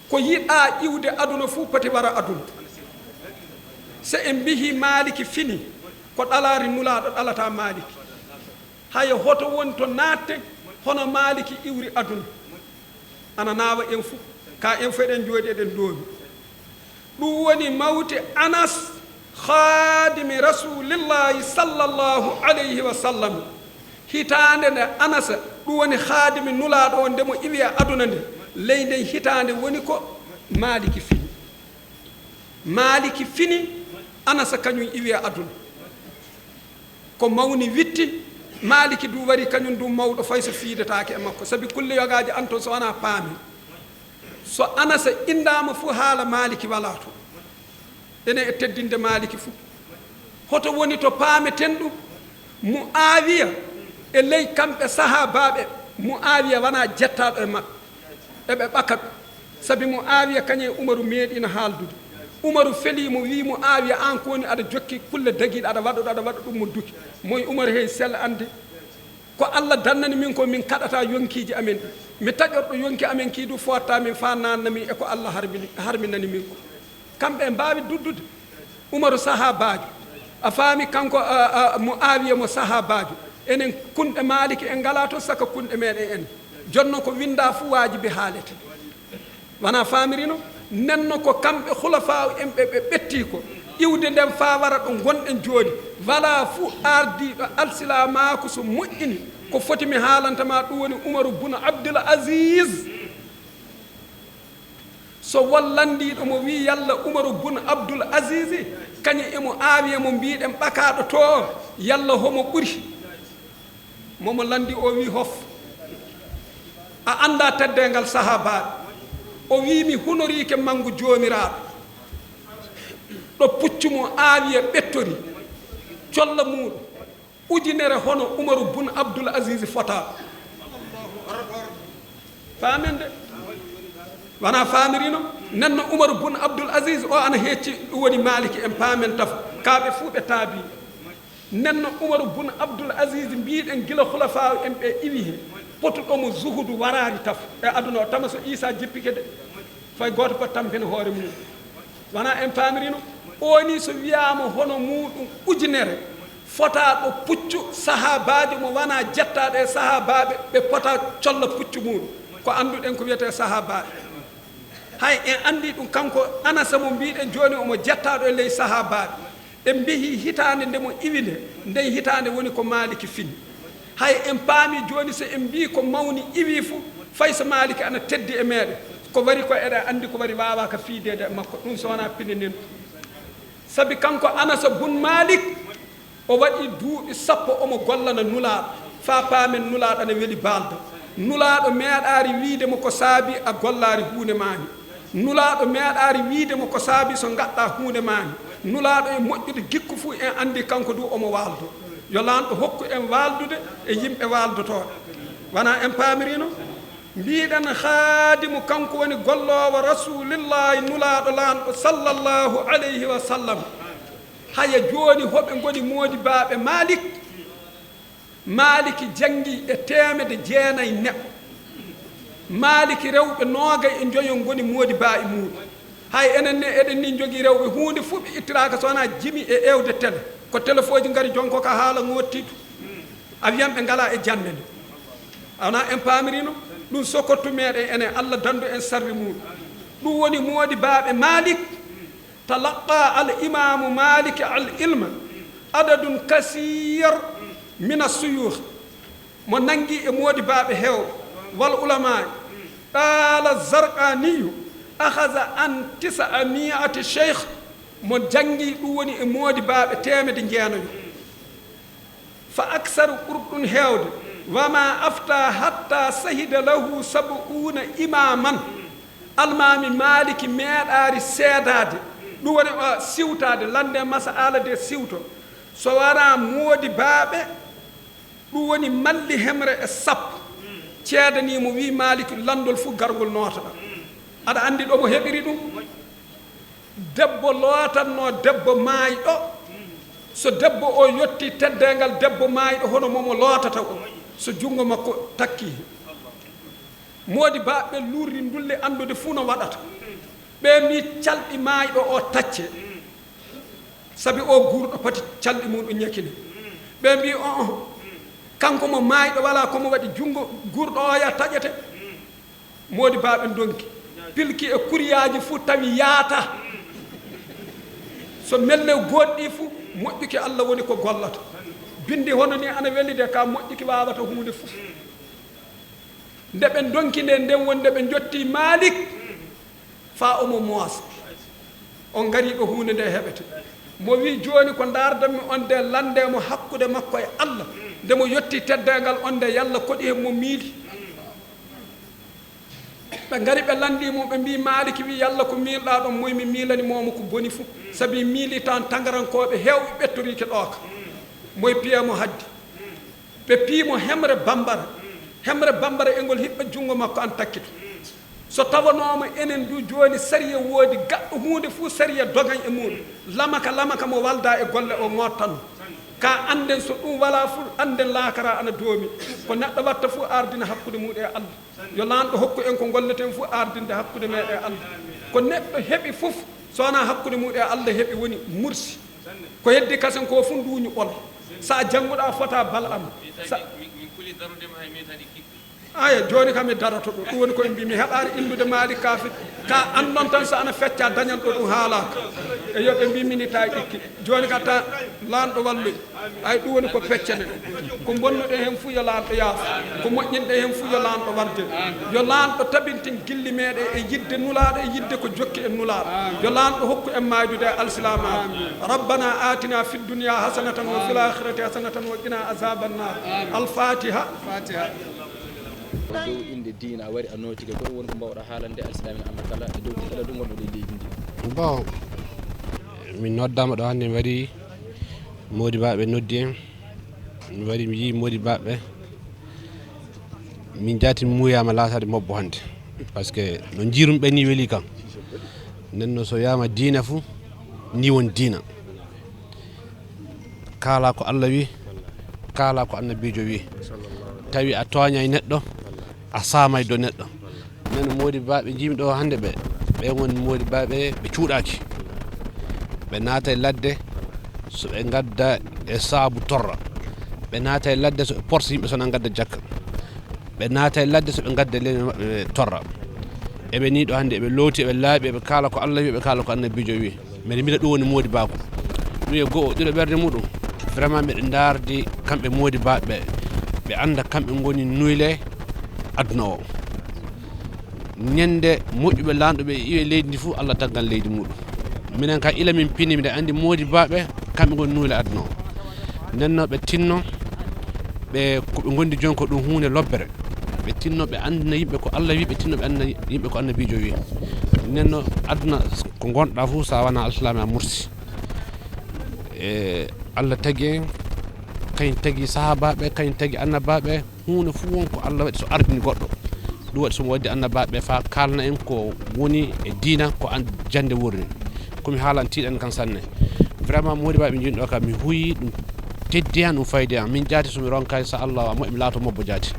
ko yiɗa iwde aduna fuu poti wara aduna so en mbihi maliki fini ko ɗalaari nulaaɗo ɗalata maliki haye hoto woni to natte hono maliki iwri aduna ana naawa en fuu ka en fo eɗen jooɗi eɗen doomi ɗum woni mawti anas khadimi rasulillahi sallllahu alayhi wa sallam hitande nde anasa ɗum woni khadimi nulaaɗo o ndemo iwi e aduna nde ley nden hitande woni ko maliki fini anasa kañum iwi e aduna ko mawni witti maliki du wari kañum du mawɗo fay so fiidetaake e makko sabi kulle yogaji anton so wona paami so anasa indama fuu haala maliki wala to ene e teddinde maliki fuu hoto woni to paameten ɗum mo aawiya e ley kamɓe sahabaɓe mo aawiya wona jettaɗo e maɓɓe eɓe ɓaka ɓe sabi mo aawiya kañum e umaru meeɗino haaldude umaru felimo wi mo aawiya an ko woni aɗa jokki kulle daguiɗe aɗa waɗa ɗum mo duki moye umaru hey sell ande ko allah dannani min ko min kaɗata yonkiji amen ɗi mi taƴorɗo yonki amen kiidu fotta min fa nanna min eko allah harminani min ko kamɓe mbawi duddude umaru sahabajo a faami kanko mo aawiya mo sahabajo enen kunɗe maliki en ngala to saka kunɗe meɗen en jonno ko winda fuu wajibi haalete wona faamirino nenno ko kamɓe hulafa en ɓe ɓetti ko iwde nden fa wara ɗo gonɗen jooɗi wala fuu ardiɗo alsilamako so moƴƴini ko foti mi haalantama ɗum woni umaru bun abdul asis so wallandiɗo mo wi yalla umaru bun abdul asis kañum emo aawi emo mbiɗen ɓakaɗo to yalla homo ɓuri momo landi o wi hof a anda teddengal sahabaɓe o wi mi hunorike mangu joomiraɗo ɗo puccumo aawi e ɓettori colla muɗum ujunere hono umaru bun abdul asis fotaɗo faamen de wona faamirino nenno umaru bun abdul asis o ana hecci ɗum woni maliki en paamen taf kaɓe fuu ɓe taabi nenno umaru bun abdul asis mbiɗen gila hulafa en ɓe iwi he potuɗomo zuhudu warari taf e aduna o tama so isa jippike de fay goto pot tampina hoore mum wona en paamirino oni so wiyama hono muɗum ujunere fotaɗo puccu sahabaji mo wona jettaɗo e sahabaɓe ɓe pota colla puccu muɗum ko anduɗen ko wiyete sahabaɓe hay en andi ɗum kanko anasa mo mbiɗen joni omo jettaɗo e ley sahabaɓe en mbihi hitande ndemo iwi nde nden hitande woni ko maliki fini hay en paami joni so en mbi ko mawni iwi fuu fay so maliki ana teddi e meɗen ko wari ko eɗa andi ko wari wawa ka fiidede e makko ɗum so wona pininen sabi kanko anasa bun malik o waɗi duuɓi 10 omo gollana nulaaɗo fa paamen nulaaɗo ana weeli baaldo nulaaɗo meeɗaari wiidemo ko saabi a gollaari huunde maani nulaaɗo meeɗaari wiidemo ko saabi so gaɗɗa huunde maani nulaaɗo e moƴƴude gikku fuu en anndi kanko du omo waaldo yo laanɗo hokku en waaldude e yimɓe waaldotooɓe wona en paamirino mbiɗen haadimu kanko woni golloowo rasulillahi nulaaɗo laanɗo sallllahu alayhi wa sallam haya jooni hoɓe ngoni moodi baaɓe maliki janngi e 900 neɗɗo maliki rewɓe 25 ngoni moodi baaɓe muɗum hay enen ne eɗen ni jogii rewɓe huunde fof ɓe ittiraka so wona jimi e ewde télé ko téléphone ji ngari jonko ka haala ngottitu a wiyan ɓe ngala e jande nde wona en paamirino ɗum sokottu meɗen enen Allah dandu en sarri muɗum ɗum woni moodi baaɓe Malik talaqa al imamu Malik al ilma adadun kasir min as-suyukh mo nangi e moodi baaɓe hewɓe wal ulama qala Zarqaniyu akhadha an 900 cheikh mo jangi ɗum woni e moodi baaɓe temede jeenayo fa aksaru ɓurɗum heewde wama afta hatta sahida lahu 70 imaman almami Maliki meeɗaari seedade ɗum woni o siwtade lande masala de siwto so wara moodi baaɓe ɗum woni malli hemre e sappo ceedanimo wi Maliki landol fof gargol notoɗa aɗa andi ɗo mo heɓiri ɗum debbo lootanno debbo maayɗo so debbo o yetti teddengal debbo maayɗo hono momo lootata o so junngo makko takki moodi baaɓe lurri ndulle andude fuu no waɗata ɓe mbi calɗi maayɗo o tacce sabi o guurɗo poti calɗi muɗum ñakkini ɓe mbi kanko mo maayɗo wala komo waɗi junngo guurɗo o ya taƴete moodi baaɓe donki pilki e kuriyaji fuu tawi yaata so melle goɗɗi fuu moƴƴuki Allah woni ko gollata bindi hono ni ana welide ka moƴƴuki wawata hunde fof nde ɓe donki nde nden wonde ɓe jotti Malik fa omo moosa on gari ɗo hunde nde heɓete mo wi joni ko dardanmi on de landemo hakkude makko e Allah nde mo yetti teddangal on de yalla koɗi hen mo miili ɓe ngari ɓe landimo ɓe mbi Maliki wi yalla ko miilɗa ɗon moymi miilani momo ko boni fou sabi miili tan tangarankoɓe hewɓe ɓettoriki ɗoka moye piyemo haddi ɓe piimo hemre bambara e ngol hiɓɓa junngo makko an takkito so tawanoma enen du joni sariya woodi gaɗɗo hunde fou sariya dogan e muɗum lamaka mo walda e golle o ngottanno ka anden so ɗum wala fuu anden laakara ana doomi ko neɗɗo watta fuu ardina hakkude muɗum e Allah yo lanɗo hokku en ko golleten fuu ardinde hakkude meɗe e Allah ko neɗɗo heɓi fof so wona hakkude muɗum e Allah heɓi woni mursi ko heddi kasen ko fu nduñu ɓol sa jannguɗa fota bal am aya joni kam mi darato ɗo ɗum woni koye mbi mi heɓari illude Malik kafir ka andon tan so ana fecca dañan ɗo ɗum haalaka e yoɓe mbi minita ɗikki joni ka ta lanɗo wallude ay ɗum woni ko peccane ko bonnuɗen hen fuu yo lanɗo yaafo ko moƴƴinɗe hen fuu yo lanɗo warde yo lanɗo tabintin gilli meɗe e yidde nulaɗo e yidde ko jokki en nulaɗo yo lanɗo hokku en maydude e alsilama rabbana atina fi dunya hasanatan wa fil akhirati hasanatan wa qina azaban nar al fatiha dow inde diina a wari a nootike ko ɗum woni ko mbawɗa haalande alsilamina amma kala e dow kala ɗum gonɗo ɗe leydi ndi bon min noddama ɗo hannde mi wari Mody Baɓe noddi en mi wari mi yii Mody Baɓe min jaati muyama latade mobbo hannde par ce que no jiirum ɓe ni weeli kam nden no so yama diina fou ni won diina kaala ko Allah wi kaala ko annabijo wi tawi a tooñay neɗɗo a saamay do neɗɗo nen Mody Baɓe jimi ɗo hannde ɓe woni Mody Baɓe ɓe cuuɗaki ɓe naata e ladde so ɓe gadda e saabu torra ɓe naata e ladde so ɓe porsa yimɓe sona gadda jakka ɓe naata e ladde so ɓe gadda leydi maɓɓe torra eɓe ni ɗo hannde eɓe looti eɓe laaɓi eɓe kaala ko Allah wi eɓe kaala ko annabijo wi mbeɗa mbiɗa ɗum woni Mody Bako ɗum e goho ɗiɗo ɓerde muɗum vraiment mbeɗe dardi kamɓe Mody Baɓe ɓe anda kamɓe goni nuyle aduna o ñande moƴƴuɓe lanɗoɓe iwe leydi ndi fof Allah taggal leydi muɗum minen ka ila min pini mbiɗa andi Mody Baɓe kamɓe goni nuyle aduna o nenno ɓe tinno ɓe koɓe gondi joni ko ɗum hunde lobbere ɓe tinno ɓe andina yimɓe ko Allah wi ɓe tinno ɓe andina yimɓe ko annabijo wi nenno aduna ko gonɗa fof sa wona alsalami a mursi e Allah tagui en kañ tagui sahabaɓe kañ tagui annabaɓe hunde fof wonko Allah waɗi so ardini goɗɗo ɗum waɗi somo waddi annabaɓe fa kalna en ko woni e diina ko an jande wurni komi haalan tiiɗen kan sanne vraiment Mody Baɓe jini ɗo kam mi huuyi ɗum teddi han ɗum faydi han min jaati somi ronkani so Allah wa moƴƴi mi laato mobbo jaati